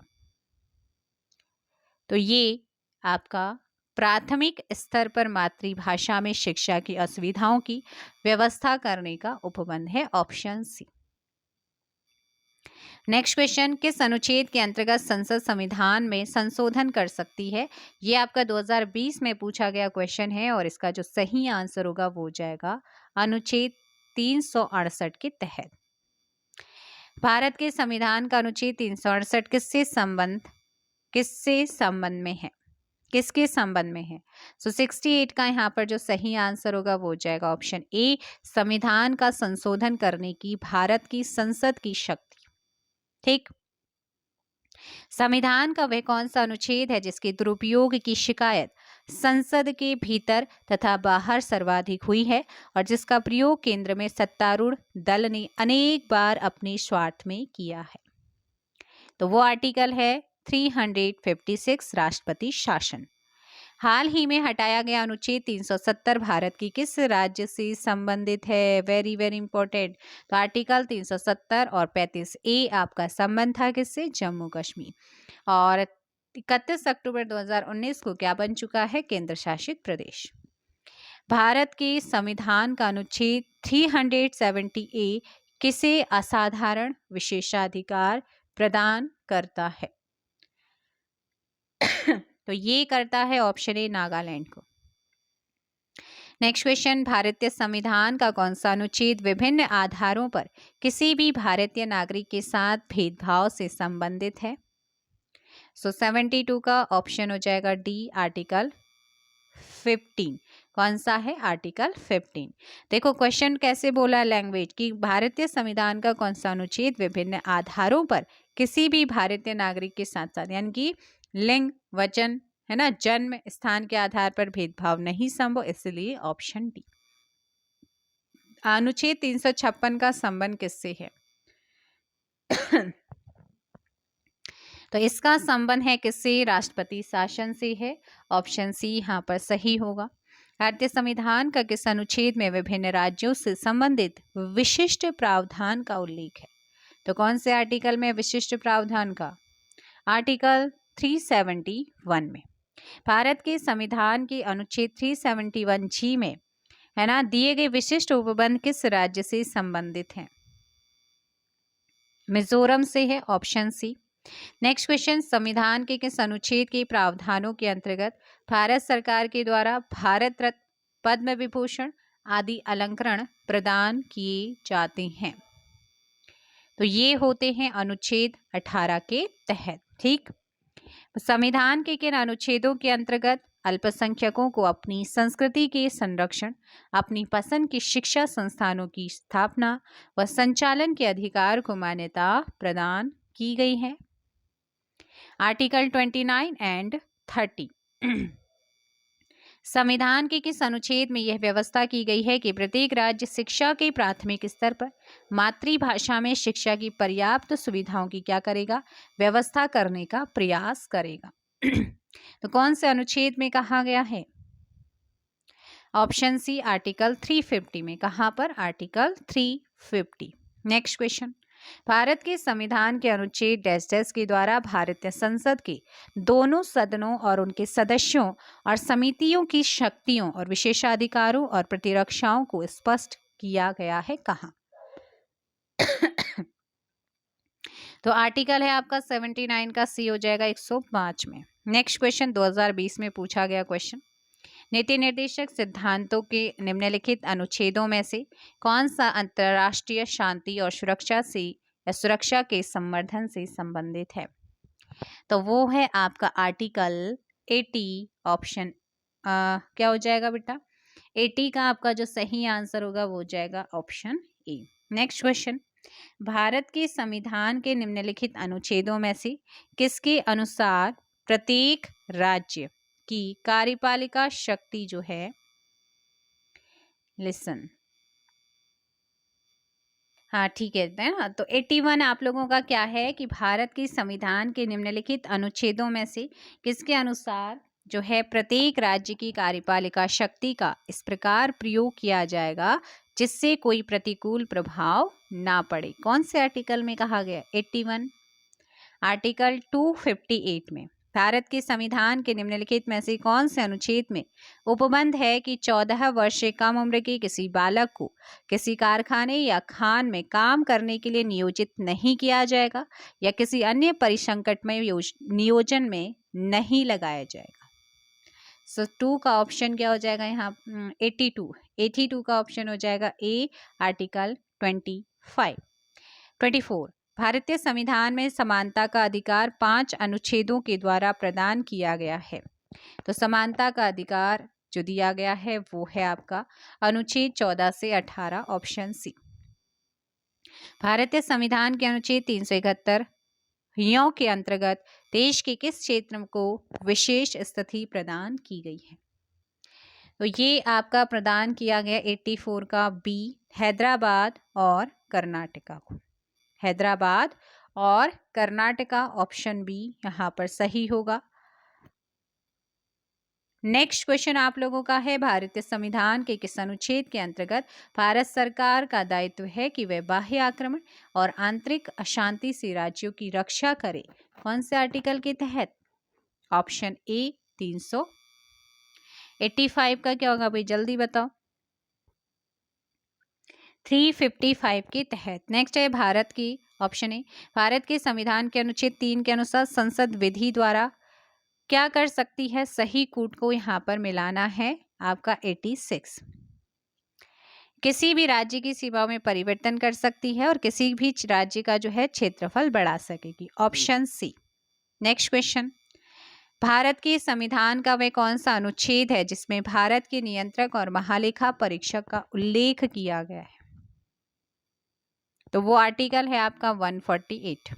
तो ये आपका प्राथमिक स्तर पर मातृभाषा में शिक्षा की असुविधाओं की व्यवस्था करने का उपबंध है, ऑप्शन सी। नेक्स्ट क्वेश्चन, किस अनुच्छेद के अंतर्गत संसद संविधान में संशोधन कर सकती है? ये आपका 2020 में पूछा गया क्वेश्चन है और इसका जो सही आंसर होगा वो हो जाएगा अनुच्छेद 368 के तहत। भारत के संविधान का अनुच्छेद 368 किसके संबंध में है? किसके संबंध में है? सो 68 का यहाँ पर जो सही आंसर होगा वो हो जाएगा ऑप्शन ए, संविधान का संशोधन करने की भारत की संसद की शक्ति, ठीक। संविधान का वह कौन सा अनुच्छेद है जिसके दुरुपयोग की शिकायत संसद के भीतर तथा बाहर सर्वाधिक हुई है और जिसका प्रयोग केंद्र में सत्तारूढ़ दल ने अनेक बार अपने स्वार्थ में किया है? तो वो आर्टिकल है 356 राष्ट्रपति शासन। हाल ही में हटाया गया अनुच्छेद 370 भारत की किस राज्य से संबंधित है? Very very important. तो आर्टिकल 370 और 35 ए आपका संबंध था किससे? जम्मू कश्मीर। और 31 अक्टूबर 2019 को क्या बन चुका है? केंद्र शासित प्रदेश। भारत के संविधान का अनुच्छेद 370 ए किसे असाधारण विशेषाधिकार प्रदान करता है? तो ये करता है ऑप्शन ए नागालैंड को। नेक्स्ट क्वेश्चन, भारतीय संविधान का कौन सा अनुच्छेद विभिन्न आधारों पर किसी भी भारतीय नागरिक के साथ भेदभाव से संबंधित है? सो 72 का ऑप्शन हो जाएगा डी आर्टिकल 15। कौन सा है? आर्टिकल 15। देखो क्वेश्चन कैसे बोला लैंग्वेज कि भारतीय संविधान का कौन सा अनुच्छेद विभिन्न आधारों पर किसी भी भारतीय नागरिक के साथ यानी कि लिंग, वचन, है ना, जन्म स्थान के आधार पर भेदभाव नहीं संभव, इसलिए ऑप्शन डी। अनुच्छेद 356 का संबंध किससे है? तो इसका संबंध है किससे? राष्ट्रपति शासन से है, ऑप्शन सी यहाँ पर सही होगा। भारतीय संविधान का किस अनुच्छेद में विभिन्न राज्यों से संबंधित विशिष्ट प्रावधान का उल्लेख है? तो कौन से आर्टिकल में विशिष्ट प्रावधान का? आर्टिकल 371 में। भारत के संविधान के अनुच्छेद 371 जी में, है ना, दिए गए विशिष्ट उपबंध किस राज्य से संबंधित हैं? मिजोरम से है, ऑप्शन सी। नेक्स्ट क्वेश्चन, संविधान के किस अनुच्छेद के प्रावधानों के अंतर्गत भारत सरकार के द्वारा भारत रत्न, पद्म विभूषण आदि अलंकरण प्रदान किए जाते हैं? तो ये होते हैं अनुच्छेद 18 के तहत, ठीक। संविधान के किन अनुच्छेदों के अंतर्गत अल्पसंख्यकों को अपनी संस्कृति के संरक्षण, अपनी पसंद की शिक्षा संस्थानों की स्थापना व संचालन के अधिकार को मान्यता प्रदान की गई है? Article 29 and 30। संविधान के किस अनुच्छेद में यह व्यवस्था की गई है कि प्रत्येक राज्य शिक्षा के प्राथमिक स्तर पर मातृभाषा में शिक्षा की पर्याप्त सुविधाओं की क्या करेगा, व्यवस्था करने का प्रयास करेगा। तो कौन से अनुच्छेद में कहा गया है? ऑप्शन सी आर्टिकल 350 में। कहां पर? आर्टिकल 350। नेक्स्ट क्वेश्चन, भारत के संविधान के अनुच्छेद डैश डैश के द्वारा भारतीय संसद के दोनों सदनों और उनके सदस्यों और समितियों की शक्तियों और विशेषाधिकारों और प्रतिरक्षाओं को स्पष्ट किया गया है कहाँ? तो आर्टिकल है आपका 79 का सी हो जाएगा 105 में। नेक्स्ट क्वेश्चन 2020 में पूछा गया क्वेश्चन, नीति निर्देशक सिद्धांतों के निम्नलिखित अनुच्छेदों में से कौन सा अंतर्राष्ट्रीय शांति और सुरक्षा से या सुरक्षा के संवर्धन से संबंधित है? तो वो है आपका आर्टिकल 80। ऑप्शन क्या हो जाएगा बेटा? 80 का आपका जो सही आंसर होगा वो हो जाएगा option A. Next question, Bharat के संविधान के निम्नलिखित अनुच्छेदों में से किसके अनुसार प्रत्येक राज्य की कार्यपालिका शक्ति जो है, लिसन, हाँ ठीक है ना, तो 81 आप लोगों का क्या है कि भारत के संविधान के निम्नलिखित अनुच्छेदों में से किसके अनुसार जो है प्रत्येक राज्य की कार्यपालिका शक्ति का इस प्रकार प्रयोग किया जाएगा जिससे कोई प्रतिकूल प्रभाव ना पड़े। कौन से आर्टिकल में कहा गया? 81 आर्टिकल 258 में। भारत के संविधान के निम्नलिखित में से कौन से अनुच्छेद में उपबंध है कि 14 वर्ष से कम उम्र के किसी बालक को किसी कारखाने या खान में काम करने के लिए नियोजित नहीं किया जाएगा या किसी अन्य परिसंकटमय नियोजन में नहीं लगाया जाएगा? सो 2 का ऑप्शन क्या हो जाएगा यहाँ? 82 का ऑप्शन हो जाएगा ए, आर्टिकल 24। भारतीय संविधान में समानता का अधिकार 5 अनुच्छेदों के द्वारा प्रदान किया गया है। तो समानता का अधिकार जो दिया गया है वो है आपका अनुच्छेद 14 से 18, ऑप्शन सी। भारतीय संविधान के अनुच्छेद 371 यों के अंतर्गत देश के किस क्षेत्र को विशेष स्थिति प्रदान की गई है? तो ये आपका प्रदान किया गया 84 का बी, हैदराबाद और कर्नाटका को। हैदराबाद और कर्नाटका, ऑप्शन बी यहाँ पर सही होगा। नेक्स्ट क्वेश्चन आप लोगों का है, भारतीय संविधान के किस अनुच्छेद के अंतर्गत भारत सरकार का दायित्व है कि वह बाह्य आक्रमण और आंतरिक अशांति से राज्यों की रक्षा करे? कौन से आर्टिकल के तहत? ऑप्शन ए 385 का क्या होगा भाई, जल्दी बताओ। 355 के तहत। नेक्स्ट है भारत की, ऑप्शन ए, भारत के संविधान के अनुच्छेद 3 के अनुसार संसद विधि द्वारा क्या कर सकती है? सही कूट को यहाँ पर मिलाना है आपका 86। किसी भी राज्य की सीमाओं में परिवर्तन कर सकती है और किसी भी राज्य का जो है क्षेत्रफल बढ़ा सकेगी, option C. Next question, Bharat के संविधान का वह कौन सा अनुच्छेद है जिसमें भारत के नियंत्रक और महालेखा परीक्षक का उल्लेख किया गया है? तो वो आर्टिकल है आपका 148।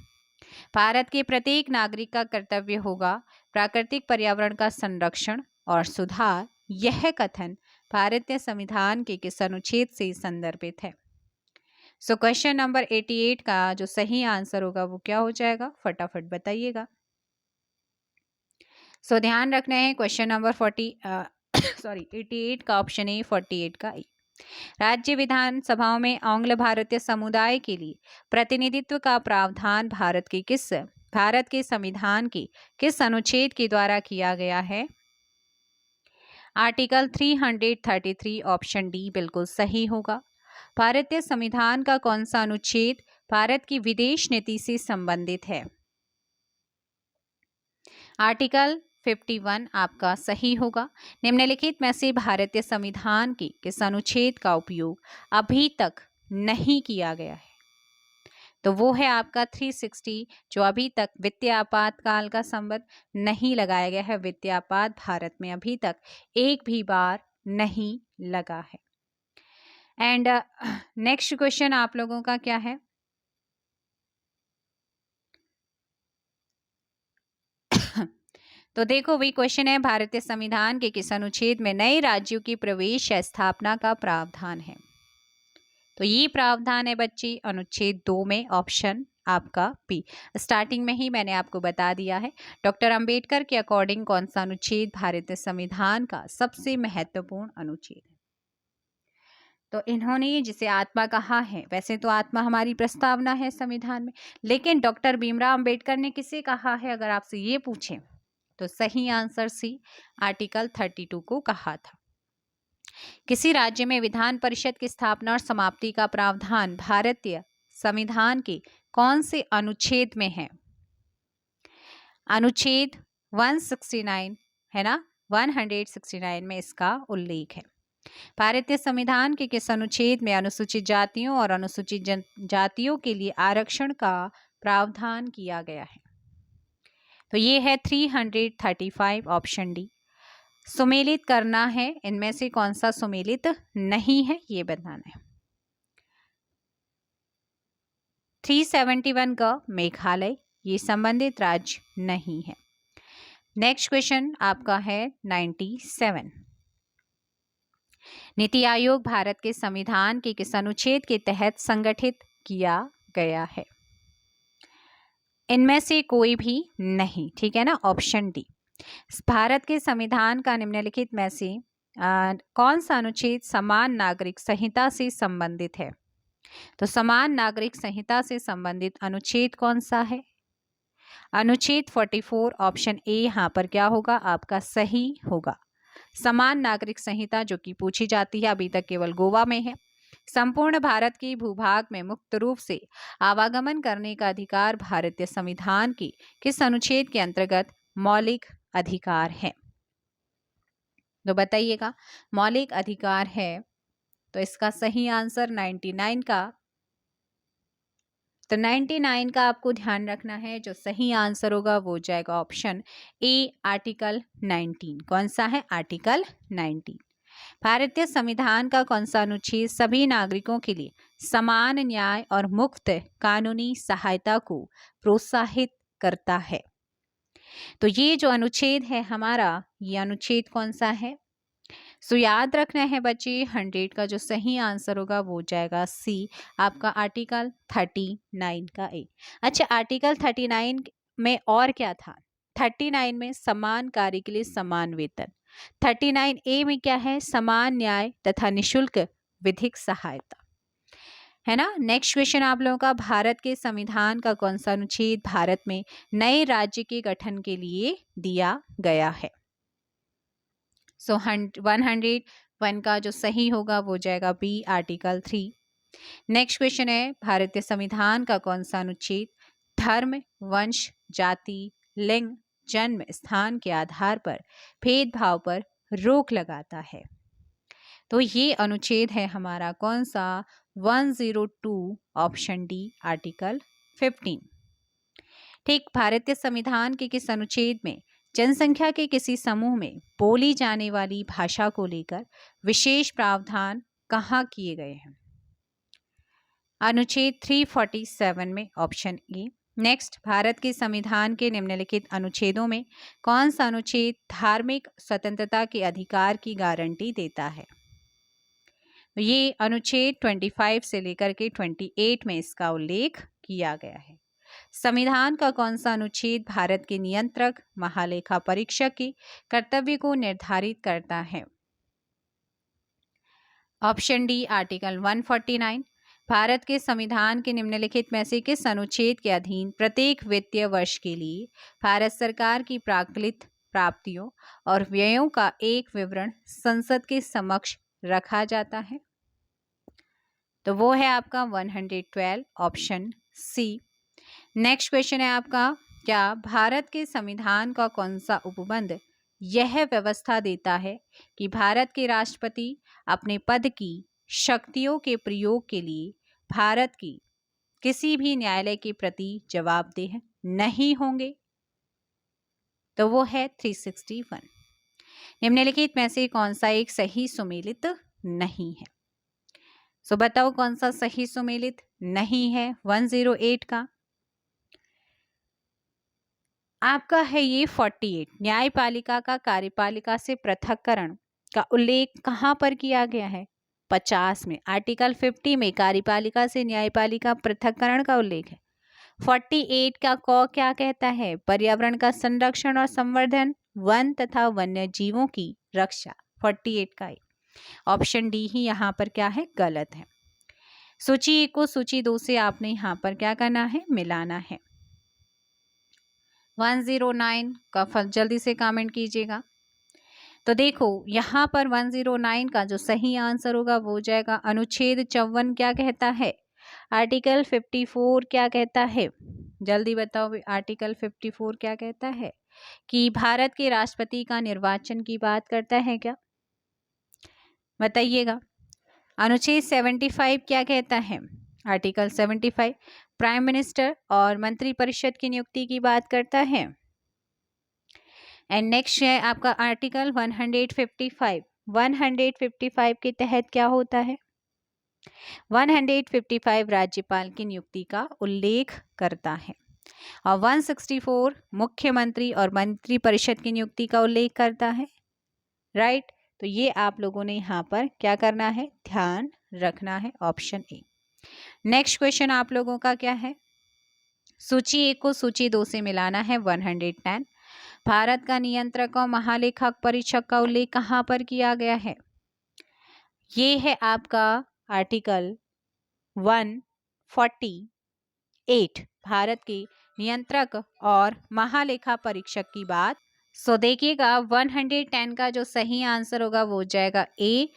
भारत के प्रत्येक नागरिक का कर्तव्य होगा प्राकृतिक पर्यावरण का संरक्षण और सुधार। यह कथन भारतीय संविधान के किस अनुच्छेद से संदर्भित है? सो क्वेश्चन नंबर 88 का जो सही आंसर होगा वो क्या हो जाएगा, फटाफट बताइएगा। सो ध्यान रखना है क्वेश्चन नंबर 88 का ऑप्शन ए, 48 का ए। राज्य विधानसभाओं में आंग्ल भारतीय समुदाय के लिए प्रतिनिधित्व का प्रावधान भारत के संविधान के किस अनुच्छेद के द्वारा किया गया है? आर्टिकल 333, ऑप्शन डी बिल्कुल सही होगा। भारतीय संविधान का कौन सा अनुच्छेद भारत की विदेश नीति से संबंधित है? आर्टिकल 51 आपका सही होगा। निम्नलिखित में से भारतीय संविधान के किस अनुच्छेद का उपयोग अभी तक नहीं किया गया है? तो वो है आपका 360, जो अभी तक वित्तीय आपातकाल का संबंध नहीं लगाया गया है। वित्तीय आपात भारत में अभी तक एक भी बार नहीं लगा है। एंड नेक्स्ट क्वेश्चन आप लोगों का क्या है? तो देखो वही क्वेश्चन है, भारतीय संविधान के किस अनुच्छेद में नए राज्यों की प्रवेश या स्थापना का प्रावधान है? तो ये प्रावधान है बच्चे अनुच्छेद 2 में, ऑप्शन आपका बी। स्टार्टिंग में ही मैंने आपको बता दिया है। डॉक्टर अंबेडकर के अकॉर्डिंग कौन सा अनुच्छेद भारतीय संविधान का सबसे महत्वपूर्ण अनुच्छेद है? तो इन्होंने जिसे आत्मा कहा है, वैसे तो आत्मा हमारी प्रस्तावना है संविधान में, लेकिन डॉक्टर भीमराव अंबेडकर ने किसे कहा है अगर आपसे ये पूछें, तो सही आंसर सी, आर्टिकल 32 को कहा था। किसी राज्य में विधान परिषद की स्थापना और समाप्ति का प्रावधान भारतीय संविधान के कौन से अनुच्छेद में है? अनुच्छेद 169 है ना, 169 में इसका उल्लेख है। भारतीय संविधान के किस अनुच्छेद में अनुसूचित जातियों और अनुसूचित जनजातियों के लिए आरक्षण का प्रावधान किया गया है? तो ये है 335, ऑप्शन डी। सुमेलित करना है, इनमें से कौन सा सुमेलित नहीं है ये बताना है। 371 का मेघालय, ये संबंधित राज्य नहीं है। नेक्स्ट क्वेश्चन आपका है 97। नीति आयोग भारत के संविधान के किस अनुच्छेद के तहत संगठित किया गया है? इनमें से कोई भी नहीं, ठीक है ना, ऑप्शन डी। भारत के संविधान का निम्नलिखित में से कौन सा अनुच्छेद समान नागरिक संहिता से संबंधित है? तो समान नागरिक संहिता से संबंधित अनुच्छेद कौन सा है? अनुच्छेद 44, ऑप्शन ए यहाँ पर क्या होगा आपका सही होगा। समान नागरिक संहिता जो कि पूछी जाती है, अभी तक केवल गोवा में है। संपूर्ण भारत के भूभाग में मुक्त रूप से आवागमन करने का अधिकार भारतीय संविधान की किस अनुच्छेद के अंतर्गत मौलिक अधिकार है? तो बताइएगा, मौलिक अधिकार है, तो इसका सही आंसर 99 का, तो 99 का आपको ध्यान रखना है, जो सही आंसर होगा वो जाएगा ऑप्शन ए, आर्टिकल 19। कौन सा है? आर्टिकल 19। भारतीय संविधान का कौन सा अनुच्छेद सभी नागरिकों के लिए समान न्याय और मुफ्त कानूनी सहायता को प्रोत्साहित करता है? तो ये जो अनुच्छेद है हमारा, ये अनुच्छेद कौन सा है? सो याद रखना है बच्चे, 100 का जो सही आंसर होगा वो जाएगा सी, आपका आर्टिकल 39 का ए। अच्छा, आर्टिकल 39 में और क्या था? 39 में समान कार्य के लिए समान वेतन, 39 ए में क्या है? समान न्याय तथा निशुल्क विधिक सहायता, है ना। नेक्स्ट क्वेश्चन आप लोगों का, भारत के संविधान का कौन सा अनुच्छेद भारत में नए राज्य के गठन के लिए दिया गया है? सो 101 का जो सही होगा वो जाएगा बी, आर्टिकल 3। नेक्स्ट क्वेश्चन है, भारतीय संविधान का कौन सा अनुच्छेद धर्म, वंश, जाति, लिंग, जन्म स्थान के आधार पर भेदभाव पर रोक लगाता है? तो ये अनुच्छेद है हमारा कौन सा? 102, ऑप्शन डी, आर्टिकल 15। ठीक, भारतीय संविधान के किस अनुच्छेद में जनसंख्या के किसी समूह में बोली जाने वाली भाषा को लेकर विशेष प्रावधान कहाँ किए गए हैं? अनुच्छेद 347 में, ऑप्शन ए। नेक्स्ट, भारत के संविधान के निम्नलिखित अनुच्छेदों में कौन सा अनुच्छेद धार्मिक स्वतंत्रता के अधिकार की गारंटी देता है? ये अनुच्छेद 25 से लेकर के 28 में इसका उल्लेख किया गया है। संविधान का कौन सा अनुच्छेद भारत के नियंत्रक महालेखा परीक्षक के कर्तव्य को निर्धारित करता है? Option D, article 149। भारत के संविधान के निम्नलिखित में से किस अनुच्छेद के अधीन प्रत्येक वित्तीय वर्ष के लिए भारत सरकार की प्राकलित प्राप्तियों और व्ययों का एक विवरण संसद के समक्ष रखा जाता है? तो वो है आपका 112, ऑप्शन सी। नेक्स्ट क्वेश्चन है आपका, क्या भारत के संविधान का कौन सा उपबंध यह व्यवस्था देता है कि भारत के राष्ट्रपति अपने पद की शक्तियों के प्रयोग के लिए भारत की किसी भी न्यायालय के प्रति जवाबदेह नहीं होंगे? तो वो है 361। निम्नलिखित में से कौन सा एक सही सुमेलित नहीं है? सो बताओ कौन सा सही सुमेलित नहीं है 108 का? आपका है ये 48। न्यायपालिका का कार्यपालिका से पृथक्करण का उल्लेख कहाँ पर किया गया है? 50 में। आर्टिकल 50 में कार्यपालिका से न्यायपालिका पृथक्करण का उल्लेख है। 48 का क क्या कहता है? पर्यावरण का संरक्षण और संवर्धन, वन तथा वन्य जीवों की रक्षा। 48 का ऑप्शन डी ही यहाँ पर क्या है? गलत है। सूची 1 को सूची 2 से आपने यहाँ पर क्या करना है? मिलाना है। 109 का फल जल्दी से कमेंट कीजिएगा। तो देखो यहाँ पर 109 का जो सही आंसर होगा वो हो जाएगा अनुच्छेद 54 क्या कहता है? आर्टिकल 54 क्या कहता है? जल्दी बताओ आर्टिकल 54 क्या कहता है? कि भारत के राष्ट्रपति का निर्वाचन की बात करता है क्या? बताइएगा। अनुच्छेद 75 क्या कहता है? आर्टिकल 75 प्राइम मिनिस्टर और मंत्रिपरिषद की नियुक्ति की बात करता है। एंड नेक्स्ट है आपका आर्टिकल 155। 155 के तहत क्या होता है? 155 राज्यपाल की नियुक्ति का उल्लेख करता है और 164 मुख्यमंत्री और मंत्रिपरिषद की नियुक्ति का उल्लेख करता है। राइट, तो ये आप लोगों ने यहाँ पर क्या करना है? ध्यान रखना है। Option A. नेक्स्ट क्वेश्चन आप लोगों का क्या है? सूची 1 को सूची 2 से मिलाना है। 110 भारत का नियंत्रक और महालेखा परीक्षक का उल्लेख कहाँ पर किया गया है? ये है आपका आर्टिकल 148 भारत के नियंत्रक और महालेखा परीक्षक की बात। सो देखिएगा 110 का जो सही आंसर होगा वो हो जाएगा ए।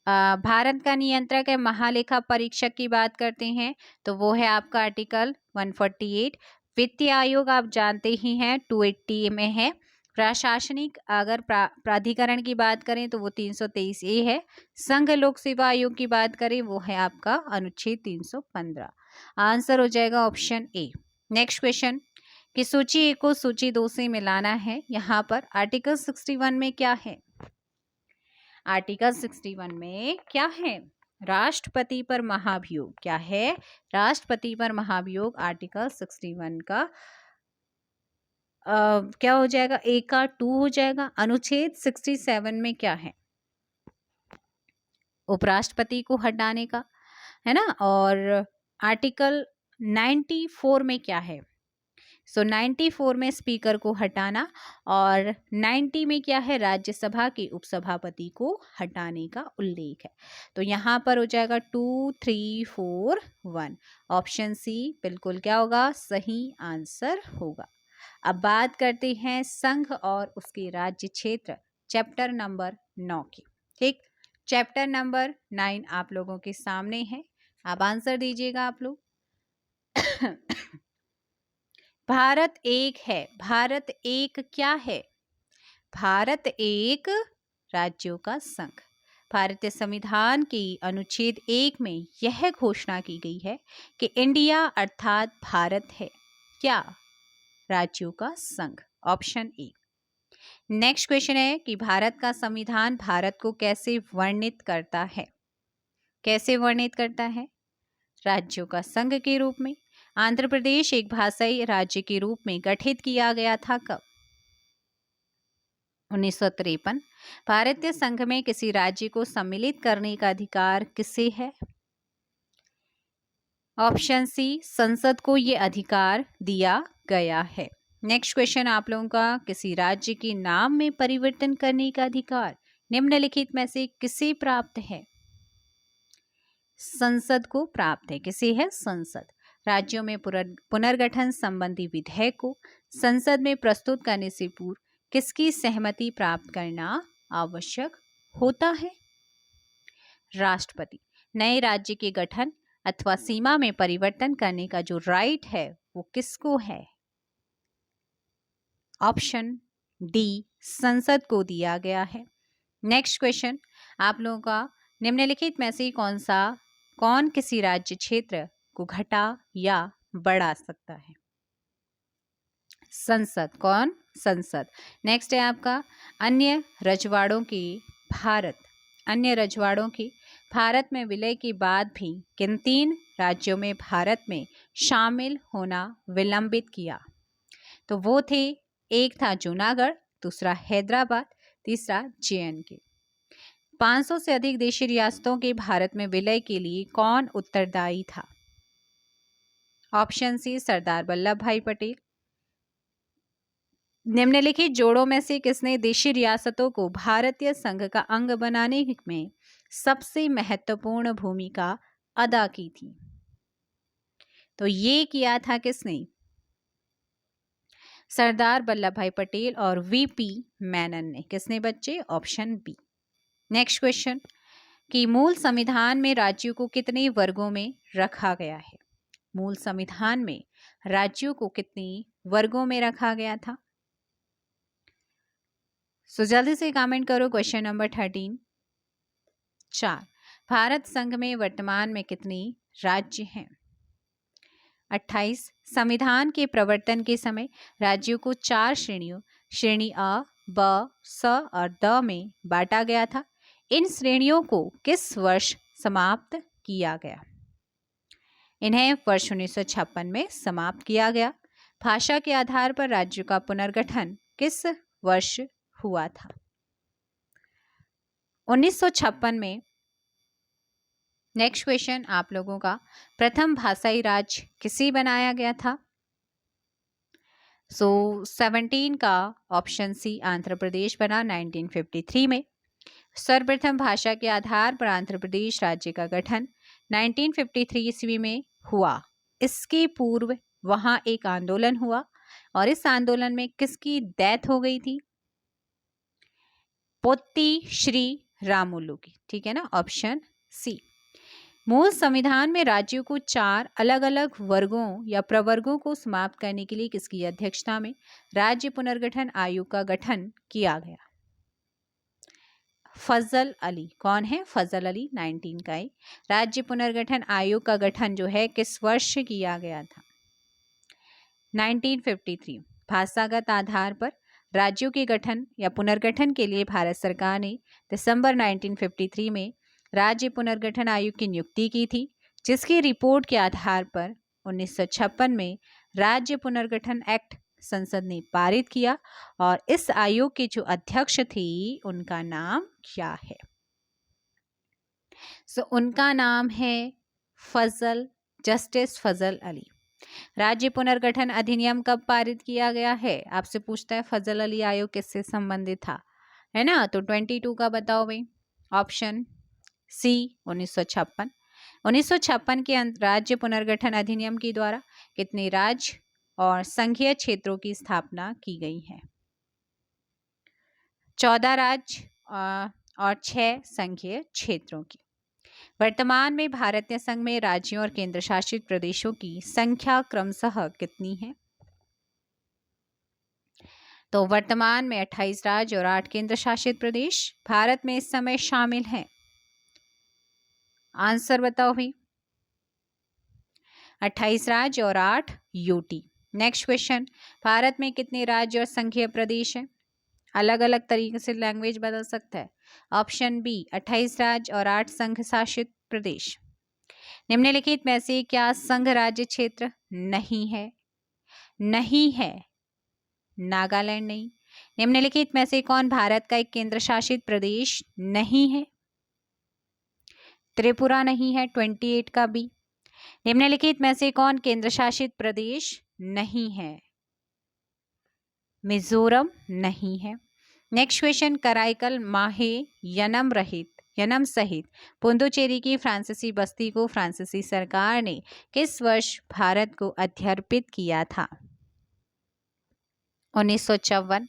भारत का नियंत्रक है महालेखा परीक्षक की बात करते हैं तो वो है आपका आर्टिकल 148। वित्तीय आयोग आप जानते ही हैं 280 में है। प्रशासनिक अगर प्राधिकरण की बात करें तो वो 323 ए है। संघ लोक सेवा आयोग की बात करें वो है आपका अनुच्छेद 315। आंसर हो जाएगा ऑप्शन ए। नेक्स्ट क्वेश्चन कि सूची 1 को सूची 2 से मिलाना है। यहाँ पर आर्टिकल 61 में क्या है? आर्टिकल 61 में क्या है? राष्ट्रपति पर महाभियोग। क्या है? राष्ट्रपति पर महाभियोग। आर्टिकल 61 का क्या हो जाएगा? ए का 2 हो जाएगा। अनुच्छेद 67 में क्या है? उपराष्ट्रपति को हटाने का है ना। और आर्टिकल 94 में क्या है? सो 94 में स्पीकर को हटाना और 90 में क्या है? राज्यसभा के उपसभापति को हटाने का उल्लेख है। तो यहाँ पर हो जाएगा 2 3 4 1। ऑप्शन सी बिल्कुल क्या होगा? सही आंसर होगा। अब बात करते हैं संघ और उसके राज्य क्षेत्र चैप्टर नंबर 9 की। ठीक, चैप्टर नंबर 9 आप लोगों के सामने है। आप आंसर दीजिएगा आप लोग। भारत एक है। भारत एक क्या है? भारत एक राज्यों का संघ। भारतीय संविधान के अनुच्छेद 1 में यह घोषणा की गई है कि इंडिया अर्थात भारत है क्या? राज्यों का संघ। Option A. नेक्स्ट क्वेश्चन है कि भारत का संविधान भारत को कैसे वर्णित करता है? कैसे वर्णित करता है? राज्यों का संघ के रूप में। आंध्र प्रदेश एक भाषाई राज्य के रूप में गठित किया गया था कब? 1953। भारतीय संघ में किसी राज्य को सम्मिलित करने का अधिकार किसे है? ऑप्शन सी संसद को ये अधिकार दिया गया है। नेक्स्ट क्वेश्चन आप लोगों का किसी राज्य के नाम में परिवर्तन करने का अधिकार निम्नलिखित में से किसे प्राप्त है? संसद को प्राप्त है। किसे है? संसद। राज्यों में पुनर्गठन संबंधी विधेयक को संसद में प्रस्तुत करने से पूर्व किसकी सहमति प्राप्त करना आवश्यक होता है? राष्ट्रपति। नए राज्य के गठन अथवा सीमा में परिवर्तन करने का जो राइट है वो किसको है? ऑप्शन डी संसद को दिया गया है। नेक्स्ट क्वेश्चन आप लोगों का निम्नलिखित में से कौन किसी राज्य क्षेत्र को घटा या बढ़ा सकता है? संसद। कौन? संसद। नेक्स्ट है आपका अन्य रजवाड़ों के भारत में विलय के बाद भी किन 3 राज्यों में भारत में शामिल होना विलंबित किया? तो वो थे एक था जूनागढ़, दूसरा हैदराबाद, तीसरा JNK। 500 से अधिक देशी रियासतों के भारत में विलय के लिए कौन उत्तरदायी था? ऑप्शन सी सरदार वल्लभ भाई पटेल। निम्नलिखित जोड़ों में से किसने देशी रियासतों को भारतीय संघ का अंग बनाने में सबसे महत्वपूर्ण भूमिका अदा की थी? तो ये किया था किसने? सरदार वल्लभ भाई पटेल और VP मेनन ने। किसने बच्चे? Option B. नेक्स्ट क्वेश्चन कि मूल संविधान में राज्यों को कितने वर्गों में रखा गया है? मूल संविधान में राज्यों को कितने वर्गों में रखा गया था? जल्दी से कमेंट करो। Question number 13। 4। भारत संघ में वर्तमान में कितने राज्य हैं? 28। संविधान के प्रवर्तन के समय राज्यों को 4 श्रेणियों श्रेणी अ, ब, स और द में बांटा गया था। इन श्रेणियों को किस वर्ष समाप्त किया गया? इन्हें वर्ष 1956 में समाप्त किया गया। भाषा के आधार पर राज्यों का पुनर्गठन किस वर्ष हुआ था? 1956 में। नेक्स्ट क्वेश्चन आप लोगों का, प्रथम भाषाई राज्य किसे बनाया गया था? 17 का ऑप्शन सी आंध्र प्रदेश बना 1953 में। सर्वप्रथम भाषा के आधार पर आंध्र प्रदेश राज्य का गठन 1953 ईस्वी में हुआ। इसके पूर्व वहां एक आंदोलन हुआ और इस आंदोलन में किसकी डेथ हो गई थी? पोत्ती श्री रामुलु की। ठीक है ना, ऑप्शन सी। मूल संविधान में राज्यों को 4 अलग अलग वर्गों या प्रवर्गों को समाप्त करने के लिए किसकी अध्यक्षता में राज्य पुनर्गठन आयोग का गठन किया गया? फजल अली। कौन है? फजल अली। 19 का ही। राज्य पुनर्गठन आयोग का गठन जो है किस वर्ष किया गया था? 1953। भाषागत आधार पर राज्यों के गठन या पुनर्गठन के लिए भारत सरकार ने दिसंबर 1953 में राज्य पुनर्गठन आयोग की नियुक्ति की थी, जिसकी रिपोर्ट के आधार पर 1956 में राज्य पुनर्गठन एक्ट संसद ने पारित किया और इस आयोग के जो अध्यक्ष थी उनका नाम क्या है? उनका नाम है जस्टिस फजल अली। राज्य पुनर्गठन अधिनियम कब पारित किया गया है? आपसे पूछता है फजल अली आयोग किससे संबंधित था, है ना? तो 22 का बताओ भाई। Option C 1956। 1956 के राज्य पुनर्गठन अधिनियम के द्वारा कितने राज्य और संघीय क्षेत्रों की स्थापना की गई है? 14 राज्य और 6 संघीय क्षेत्रों की। वर्तमान में भारतीय संघ में राज्यों और केंद्र शासित प्रदेशों की संख्या क्रमशः कितनी है? तो वर्तमान में 28 राज्य और 8 केंद्र शासित प्रदेश भारत में इस समय शामिल हैं। आंसर बताओ भाई। 28 राज्य और 8 यूटी। नेक्स्ट क्वेश्चन, भारत में कितने राज्य और संघीय प्रदेश हैं? अलग अलग तरीके से लैंग्वेज बदल सकता है। ऑप्शन बी 28 राज्य और 8 संघ शासित प्रदेश। निम्नलिखित में से क्या संघ राज्य क्षेत्र नहीं है? नहीं है। नागालैंड नहीं। निम्नलिखित में से कौन भारत का एक केंद्र शासित प्रदेश नहीं है? त्रिपुरा नहीं है। 28 का बी। निम्नलिखित में से कौन केंद्र शासित प्रदेश नहीं है? मिजोरम नहीं है। नेक्स्ट क्वेश्चन, कराईकल माहे यनम सहित पुडुचेरी की फ्रांसीसी बस्ती को फ्रांसीसी सरकार ने किस वर्ष भारत को अर्पित किया था? 1954।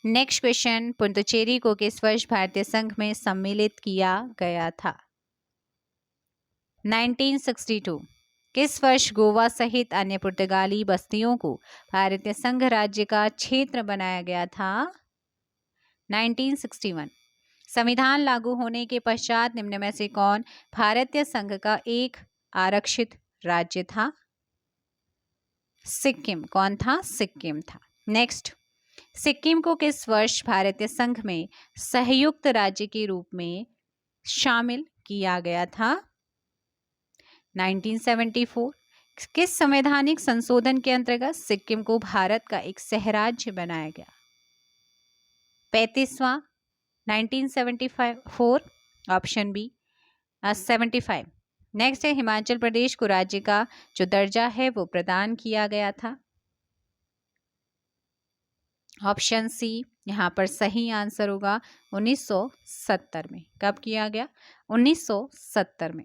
नेक्स्ट क्वेश्चन, पुडुचेरी को किस वर्ष भारतीय संघ में सम्मिलित किया गया था? 1962। किस वर्ष गोवा सहित अन्य पुर्तगाली बस्तियों को भारतीय संघ राज्य का क्षेत्र बनाया गया था? 1961। संविधान लागू होने के पश्चात निम्न में से कौन भारतीय संघ का एक आरक्षित राज्य था? सिक्किम। कौन था? सिक्किम था। नेक्स्ट, सिक्किम को किस वर्ष भारतीय संघ में संयुक्त राज्य के रूप में शामिल किया गया था? 1974। किस संवैधानिक संशोधन के अंतर्गत सिक्किम को भारत का एक सहराज्य बनाया गया? 35वां, 1974, ऑप्शन बी 75। नेक्स्ट है हिमाचल प्रदेश को राज्य का जो दर्जा है वो प्रदान किया गया था। ऑप्शन सी यहाँ पर सही आंसर होगा 1970 में। कब किया गया? 1970 में।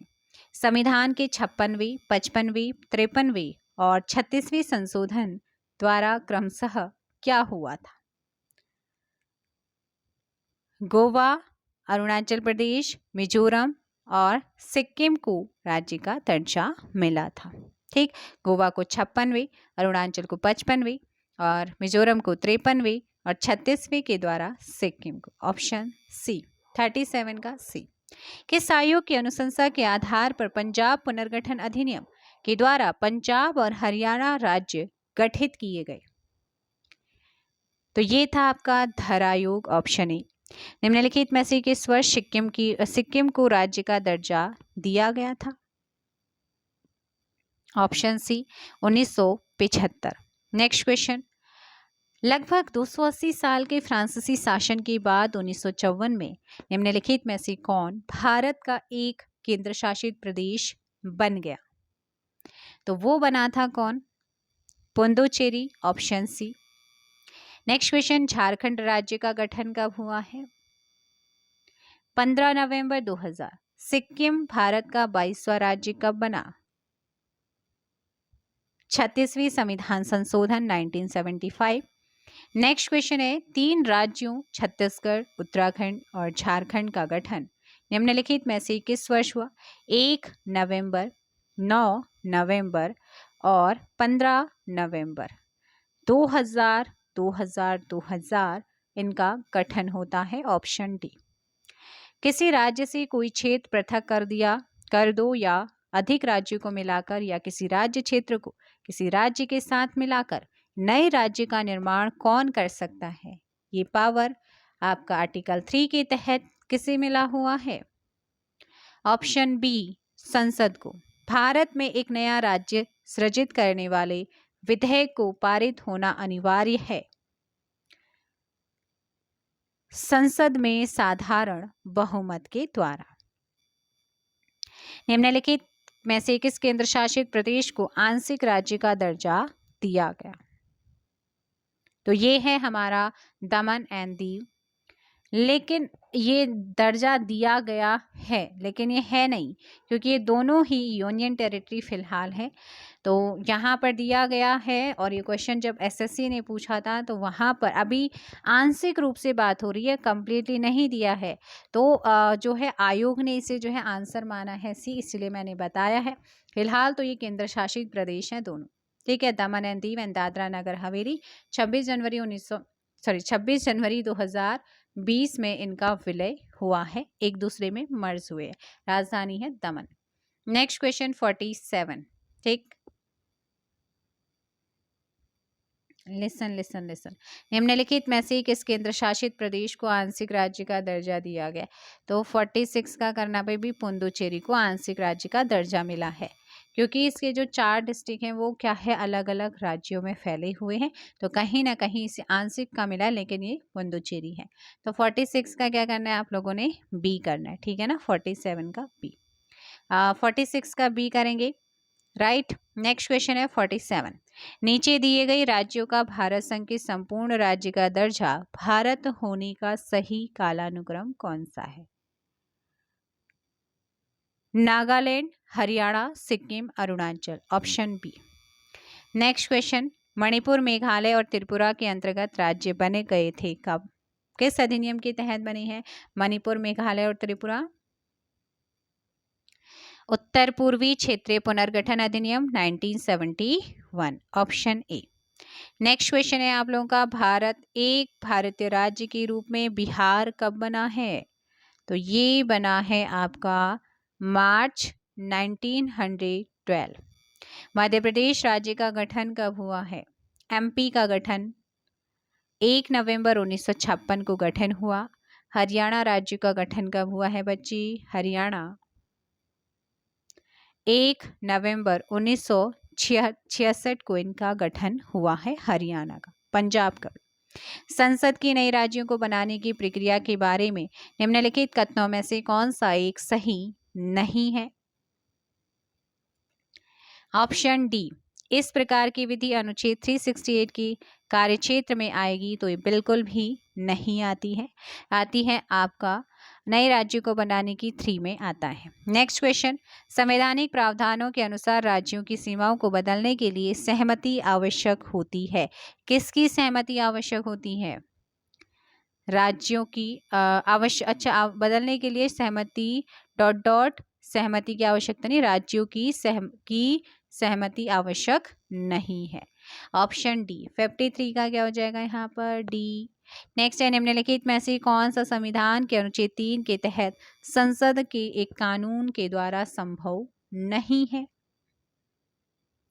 संविधान के 56वीं, 55वीं, 53वीं और 36वीं संशोधन द्वारा क्रमशः क्या हुआ था? गोवा, अरुणाचल प्रदेश, मिजोरम और सिक्किम को राज्य का दर्जा मिला था। ठीक, गोवा को 56वीं, अरुणाचल को 55वीं और मिजोरम को 53वीं और 36वीं के द्वारा सिक्किम को। ऑप्शन सी 37 का सी। किस आयोग की अनुशंसा के आधार पर पंजाब पुनर्गठन अधिनियम के द्वारा पंजाब और हरियाणा राज्य गठित किए गए? तो ये था आपका धर आयोग, ऑप्शन ए। निम्नलिखित में से किस वर्ष सिक्किम को राज्य का दर्जा दिया गया था? Option C 1975। नेक्स्ट क्वेश्चन, लगभग 280 साल के फ्रांसीसी शासन के बाद 1954 में निम्नलिखित में से कौन भारत का एक केंद्र शासित प्रदेश बन गया? तो वो बना था कौन? Puducherry, option C. Next question, Jharkhand राज्य का गठन कब हुआ है? 15 नवंबर 2000। सिक्किम भारत का 22वां राज्य कब बना? 36वीं संविधान संशोधन 1975। नेक्स्ट क्वेश्चन है, 3 राज्यों छत्तीसगढ़, उत्तराखंड और झारखंड का गठन निम्नलिखित में से किस वर्ष हुआ? 1 नवंबर, 9 नवंबर और 15 नवंबर 2000 इनका गठन होता है। Option D. किसी राज्य से कोई क्षेत्र पृथक कर दो या अधिक राज्यों को मिलाकर या किसी राज्य क्षेत्र को किसी राज्य के साथ मिलाकर नए राज्य का निर्माण कौन कर सकता है? ये पावर आपका आर्टिकल 3 के तहत किसे मिला हुआ है? ऑप्शन बी, संसद को। भारत में एक नया राज्य सृजित करने वाले विधेयक को पारित होना अनिवार्य है। संसद में साधारण बहुमत के द्वारा। निम्नलिखित में से किस केंद्र शासित प्रदेश को आंशिक राज्य का दर्जा दिया गया? तो ये है हमारा दमन एंड दीव। लेकिन ये दर्जा दिया गया है, लेकिन ये है नहीं, क्योंकि ये दोनों ही यूनियन टेरिटरी फिलहाल है। तो यहाँ पर दिया गया है और ये क्वेश्चन जब एसएससी ने पूछा था तो वहाँ पर अभी आंशिक रूप से बात हो रही है, कंप्लीटली नहीं दिया है। तो जो है आयोग ने इसे जो है आंसर माना है सी, इसलिए मैंने बताया है। फिलहाल तो ये केंद्र शासित प्रदेश हैं दोनों। ठीक है, दमन एंड दीव एंड दादरा नगर हवेली 26 जनवरी 2020 में इनका विलय हुआ है, एक दूसरे में मर्ज हुए। राजधानी है दमन। Next question 47। ठीक, लिसन। निम्नलिखित में से किस केंद्र शासित प्रदेश को आंशिक राज्य का दर्जा दिया गया? तो 46 का करना पे भी पुडुचेरी को आंशिक राज्य का दर्जा मिला है, क्योंकि इसके जो 4 डिस्ट्रिक्ट हैं वो क्या है, अलग अलग राज्यों में फैले हुए हैं। तो कहीं ना कहीं इसे आंशिक का मिला, लेकिन ये पुडुचेरी है। तो 46 का क्या करना है आप लोगों ने? बी करना है। ठीक है ना, 47 का बी। 46 का बी करेंगे, राइट। नेक्स्ट क्वेश्चन है 47। नीचे दिए गए राज्यों का भारत संघ के संपूर्ण राज्य का दर्जा भारत होने का सही कालानुक्रम कौन सा है? Nagaland, Haryana, Sikkim, Arunachal. Option B. Next question, Manipur, Meghalaya और त्रिपुरा के अंतर्गत राज्य बने गए थे कब? किस अधिनियम के तहत बने हैं मणिपुर, मेघालय और त्रिपुरा? उत्तर पूर्वी क्षेत्रीय पुनर्गठन अधिनियम 1971। Option A. नेक्स्ट क्वेश्चन है आप लोगों का, भारत एक भारतीय राज्य के रूप में बिहार कब बना है? तो ये बना है आपका मार्च 1912। मध्य प्रदेश राज्य का गठन कब हुआ है? एमपी का गठन 1 नवंबर 1956 को गठन हुआ। हरियाणा राज्य का गठन कब हुआ है बच्ची? हरियाणा 1 नवंबर 1966 को इनका गठन हुआ है, हरियाणा का, पंजाब का। संसद की नए राज्यों को बनाने की प्रक्रिया के बारे में निम्नलिखित कथनों में से कौन सा एक सही नहीं है? ऑप्शन डी, इस प्रकार की विधि अनुच्छेद 368 की कार्यक्षेत्र में आएगी तो ये बिल्कुल भी नहीं आती है। आती है आपका नए राज्यों को बनाने की 3 में आता है। नेक्स्ट क्वेश्चन, संवैधानिक प्रावधानों के अनुसार राज्यों की सीमाओं को बदलने के लिए सहमति आवश्यक होती है। किसकी सहमति आवश्यक होती है? राज्यों की बदलने के लिए सहमति डॉट डॉट सहमति की आवश्यकता नहीं, राज्यों की सहमति आवश्यक नहीं है। ऑप्शन डी 53 का क्या हो जाएगा यहाँ पर? डी। नेक्स्ट है, निम्नलिखित में से कौन सा संविधान के अनुच्छेद 3 के तहत संसद के एक कानून के द्वारा संभव नहीं है?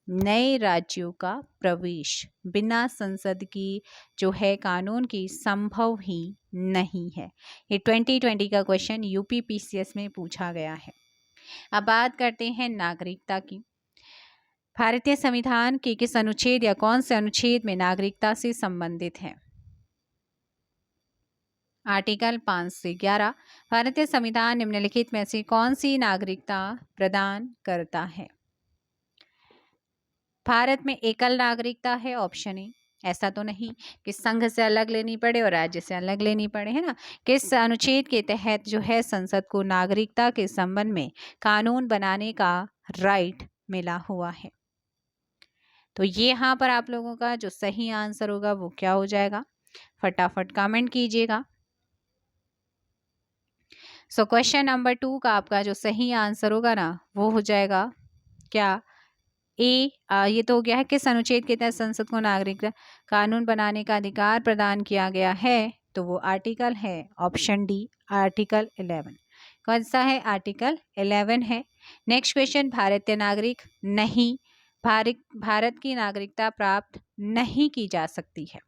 नए राज्यों का प्रवेश बिना संसद की जो है कानून की संभव ही नहीं है। ये 2020 का क्वेश्चन यूपीपीसीएस में पूछा गया है। अब बात करते हैं नागरिकता की। भारतीय संविधान के किस अनुच्छेद या कौन से अनुच्छेद में नागरिकता से संबंधित है? आर्टिकल 5 से 11। भारतीय संविधान निम्नलिखित में से कौन सी नागरिकता प्रदान करता है? भारत में एकल नागरिकता है, ऑप्शन ए। ऐसा तो नहीं कि संघ से अलग लेनी पड़े और राज्य से अलग लेनी पड़े, है ना। किस अनुच्छेद के तहत जो है संसद को नागरिकता के संबंध में कानून बनाने का राइट मिला हुआ है? तो ये यहाँ पर आप लोगों का जो सही आंसर होगा वो क्या हो जाएगा? फटाफट कमेंट कीजिएगा। सो क्वेश्चन नंबर 2 का आपका जो सही आंसर होगा ना वो हो जाएगा क्या? ए। ये तो हो गया है, किस अनुच्छेद के तहत संसद को नागरिक कानून बनाने का अधिकार प्रदान किया गया है? तो वो आर्टिकल है ऑप्शन डी, आर्टिकल 11। कौन सा है? आर्टिकल 11 है। नेक्स्ट क्वेश्चन, भारतीय नागरिक नहीं, भारत की नागरिकता प्राप्त नहीं की जा सकती है।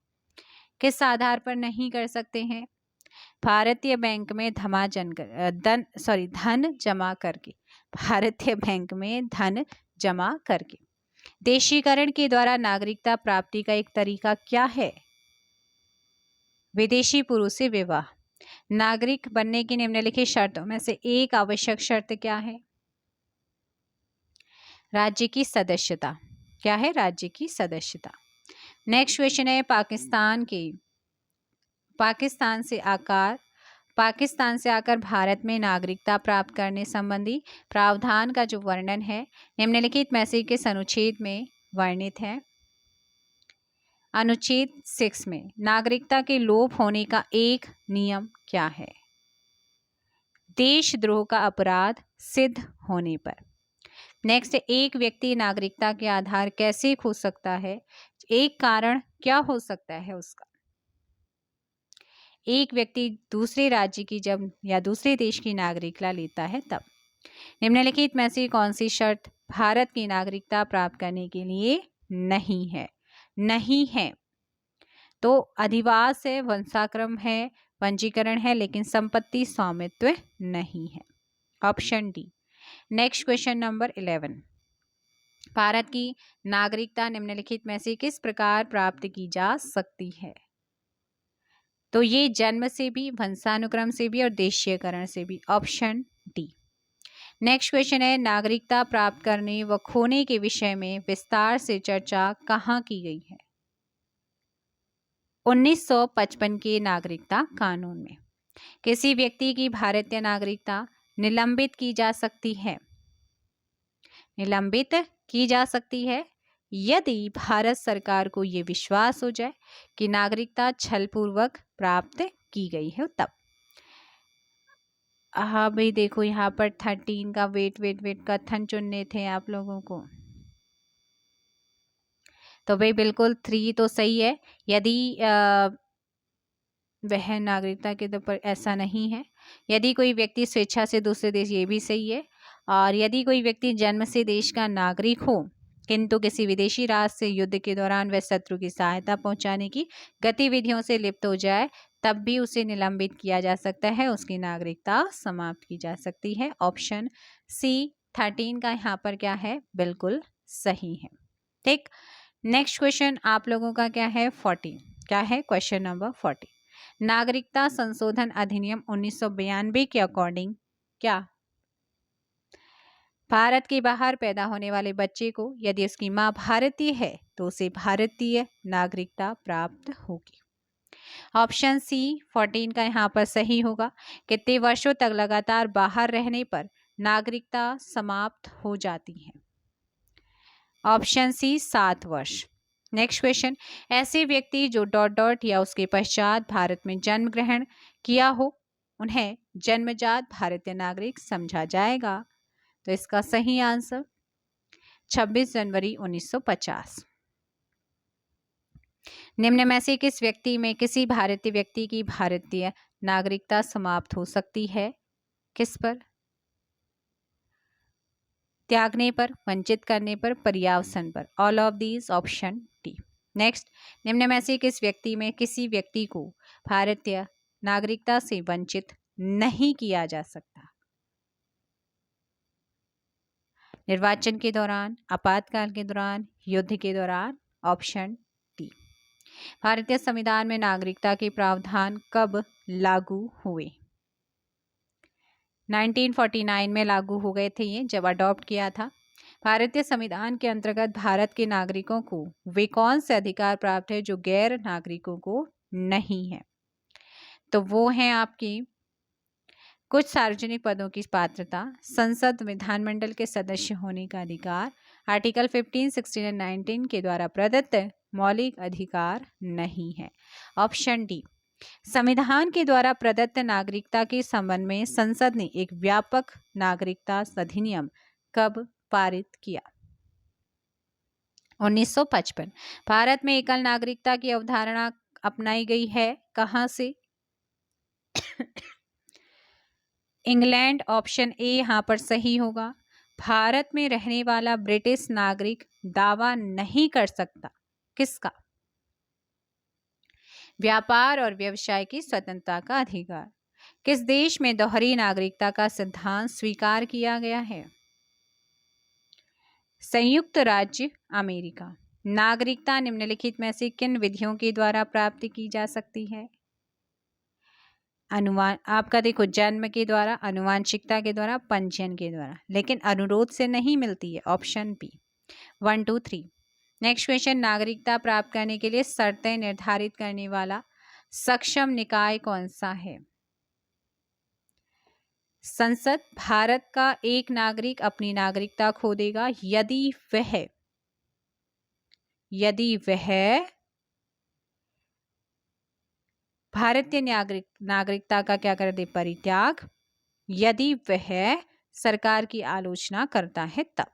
किस आधार पर नहीं कर सकते हैं? भारतीय बैंक में धन जमा करके, भारतीय बैंक में धन जमा करके। देशीकरण के द्वारा नागरिकता प्राप्ति का एक तरीका क्या है? विदेशी पुरुष से विवाह। नागरिक बनने की निम्नलिखित शर्तों में से एक आवश्यक शर्त क्या है? राज्य की सदस्यता। क्या है? राज्य की सदस्यता। नेक्स्ट क्वेश्चन है, पाकिस्तान से आकर भारत में नागरिकता प्राप्त करने संबंधी प्रावधान का जो वर्णन है निम्नलिखित में से किस अनुच्छेद में वर्णित है? अनुच्छेद 6 में। नागरिकता के लोप होने का एक नियम क्या है? देशद्रोह का अपराध सिद्ध होने पर। नेक्स्ट, एक व्यक्ति नागरिकता के आधार कैसे खो सकता है? एक कारण क्या हो सकता है उसका? एक व्यक्ति दूसरे राज्य की जब या दूसरे देश की नागरिकता लेता है तब। निम्नलिखित में से कौन सी शर्त भारत की नागरिकता प्राप्त करने के लिए नहीं है? नहीं है तो अधिवास है, वंशाक्रम है, पंजीकरण है, लेकिन संपत्ति स्वामित्व नहीं है। Option D. Next question number 11, Bharat की नागरिकता निम्नलिखित में से किस प्रकार प्राप्त की जा सकती है? तो ये जन्म से भी, वंशानुक्रम से भी और देशीयकरण से भी। Option D. नेक्स्ट क्वेश्चन है, नागरिकता प्राप्त करने व खोने के विषय में विस्तार से चर्चा कहाँ की गई है? 1955 के नागरिकता कानून में। किसी व्यक्ति की भारतीय नागरिकता निलंबित की जा सकती है, निलंबित की जा सकती है यदि भारत सरकार को ये विश्वास हो जाए कि नागरिकता छलपूर्वक प्राप्त की गई है तब। हाँ भाई देखो यहाँ पर 13 का वेट कथन चुनने थे आप लोगों को, तो भाई बिल्कुल 3 तो सही है। यदि वह नागरिकता के ऊपर ऐसा नहीं है, यदि कोई व्यक्ति स्वेच्छा से दूसरे देश, ये भी सही है। और यदि कोई व्यक्ति जन्म से देश का नागरिक हो किंतु किसी विदेशी राष्ट्र से युद्ध के दौरान वह शत्रु की सहायता पहुंचाने की गतिविधियों से लिप्त हो जाए तब भी उसे निलंबित किया जा सकता है, उसकी नागरिकता समाप्त की जा सकती है। ऑप्शन सी 13 का यहाँ पर क्या है? बिल्कुल सही है। ठीक। नेक्स्ट क्वेश्चन आप लोगों का क्या है 40, क्या है क्वेश्चन नंबर 40। नागरिकता संशोधन अधिनियम 1992 के अकॉर्डिंग क्या भारत के बाहर पैदा होने वाले बच्चे को यदि उसकी मां भारतीय है तो उसे भारतीय नागरिकता प्राप्त होगी। ऑप्शन सी 14 का यहाँ पर सही होगा। कितने वर्षों तक लगातार बाहर रहने पर नागरिकता समाप्त हो जाती है? ऑप्शन सी 7 वर्ष। नेक्स्ट क्वेश्चन, ऐसे व्यक्ति जो डॉट डॉट या उसके पश्चात भारत में जन्म ग्रहण किया हो उन्हें जन्मजात भारतीय नागरिक समझा जाएगा। तो इसका सही आंसर 26 जनवरी 1950। निम्न में से किस व्यक्ति में किसी भारतीय व्यक्ति की भारतीय नागरिकता समाप्त हो सकती है? किस पर? त्यागने पर, वंचित करने पर, पर्यावसन पर। All of these, option D. Next, निम्न में से किस व्यक्ति में किसी व्यक्ति को भारतीय नागरिकता से वंचित नहीं किया जा सकता? निर्वाचन के दौरान, आपातकाल के दौरान, युद्ध के दौरान। Option D. भारतीय संविधान में नागरिकता के प्रावधान कब लागू हुए? 1949 में लागू हो गए थे ये, जब अडॉप्ट किया था। भारतीय संविधान के अंतर्गत भारत के नागरिकों को वे कौन से अधिकार प्राप्त है जो गैर नागरिकों को नहीं है? तो वो हैं आपकी कुछ सार्वजनिक पदों की पात्रता, संसद विधानमंडल के सदस्य होने का अधिकार, आर्टिकल 15, 16 और 19 के द्वारा प्रदत्त मौलिक अधिकार नहीं है। Option D. संविधान के द्वारा प्रदत्त नागरिकता के संबंध में संसद ने एक व्यापक नागरिकता अधिनियम कब पारित किया? 1955। भारत में एकल नागरिकता की अवधारणा अपनाई गई है कहां से? इंग्लैंड। ऑप्शन ए यहां पर सही होगा। भारत में रहने वाला ब्रिटिश नागरिक दावा नहीं कर सकता किसका? व्यापार और व्यवसाय की स्वतंत्रता का अधिकार। किस देश में दोहरी नागरिकता का सिद्धांत स्वीकार किया गया है? संयुक्त राज्य अमेरिका। नागरिकता निम्नलिखित में से किन विधियों के द्वारा प्राप्त की जा सकती है? अनुमान आपका देखो, जन्म के द्वारा, अनुवांशिकता के द्वारा, पंजीयन के द्वारा, लेकिन अनुरोध से नहीं मिलती है। Option B. 1, 2, 3। नेक्स्ट क्वेश्चन, नागरिकता प्राप्त करने के लिए शर्तें निर्धारित करने वाला सक्षम निकाय कौन सा है? संसद। भारत का एक नागरिक अपनी नागरिकता खो देगा यदि वह भारतीय नागरिकता का क्या कर दे? परित्याग, यदि वह सरकार की आलोचना करता है तब।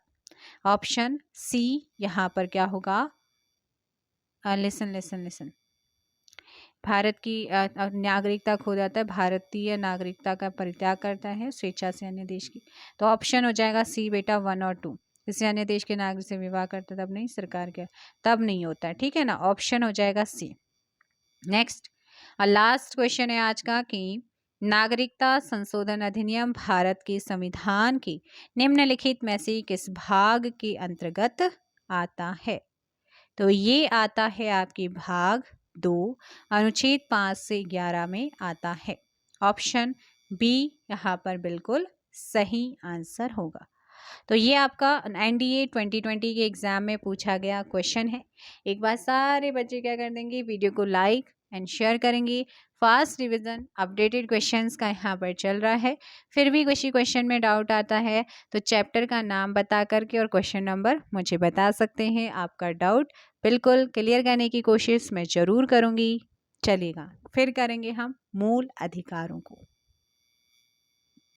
ऑप्शन सी यहां पर क्या होगा? लिसन। भारत की नागरिकता खो जाता है, भारतीय नागरिकता का परित्याग करता है स्वेच्छा से अन्य देश की। तो ऑप्शन हो जाएगा सी बेटा, 1 और 2। किसी अन्य देश के नागरिक से विवाह करता तब नहीं, सरकार के तब नहीं होता है, ठीक है ना। ऑप्शन हो जाएगा सी। नेक्स्ट और लास्ट क्वेश्चन है आज का कि नागरिकता संशोधन अधिनियम भारत के संविधान के निम्नलिखित में से किस भाग के अंतर्गत आता है? तो ये आता है आपके भाग 2 अनुच्छेद 5 से 11 में आता है। ऑप्शन बी यहाँ पर बिल्कुल सही आंसर होगा। तो ये आपका एनडीए 2020 के एग्जाम में पूछा गया क्वेश्चन है। एक बार सारे बच्चे क्या कर देंगे, वीडियो को लाइक एंड शेयर करेंगे। फास्ट रिवीजन अपडेटेड क्वेश्चंस का यहाँ पर चल रहा है। फिर भी किसी क्वेश्चन में डाउट आता है तो चैप्टर का नाम बता करके और क्वेश्चन नंबर मुझे बता सकते हैं। आपका डाउट बिल्कुल क्लियर करने की कोशिश मैं ज़रूर करूँगी। चलिएगा फिर करेंगे हम मूल अधिकारों को।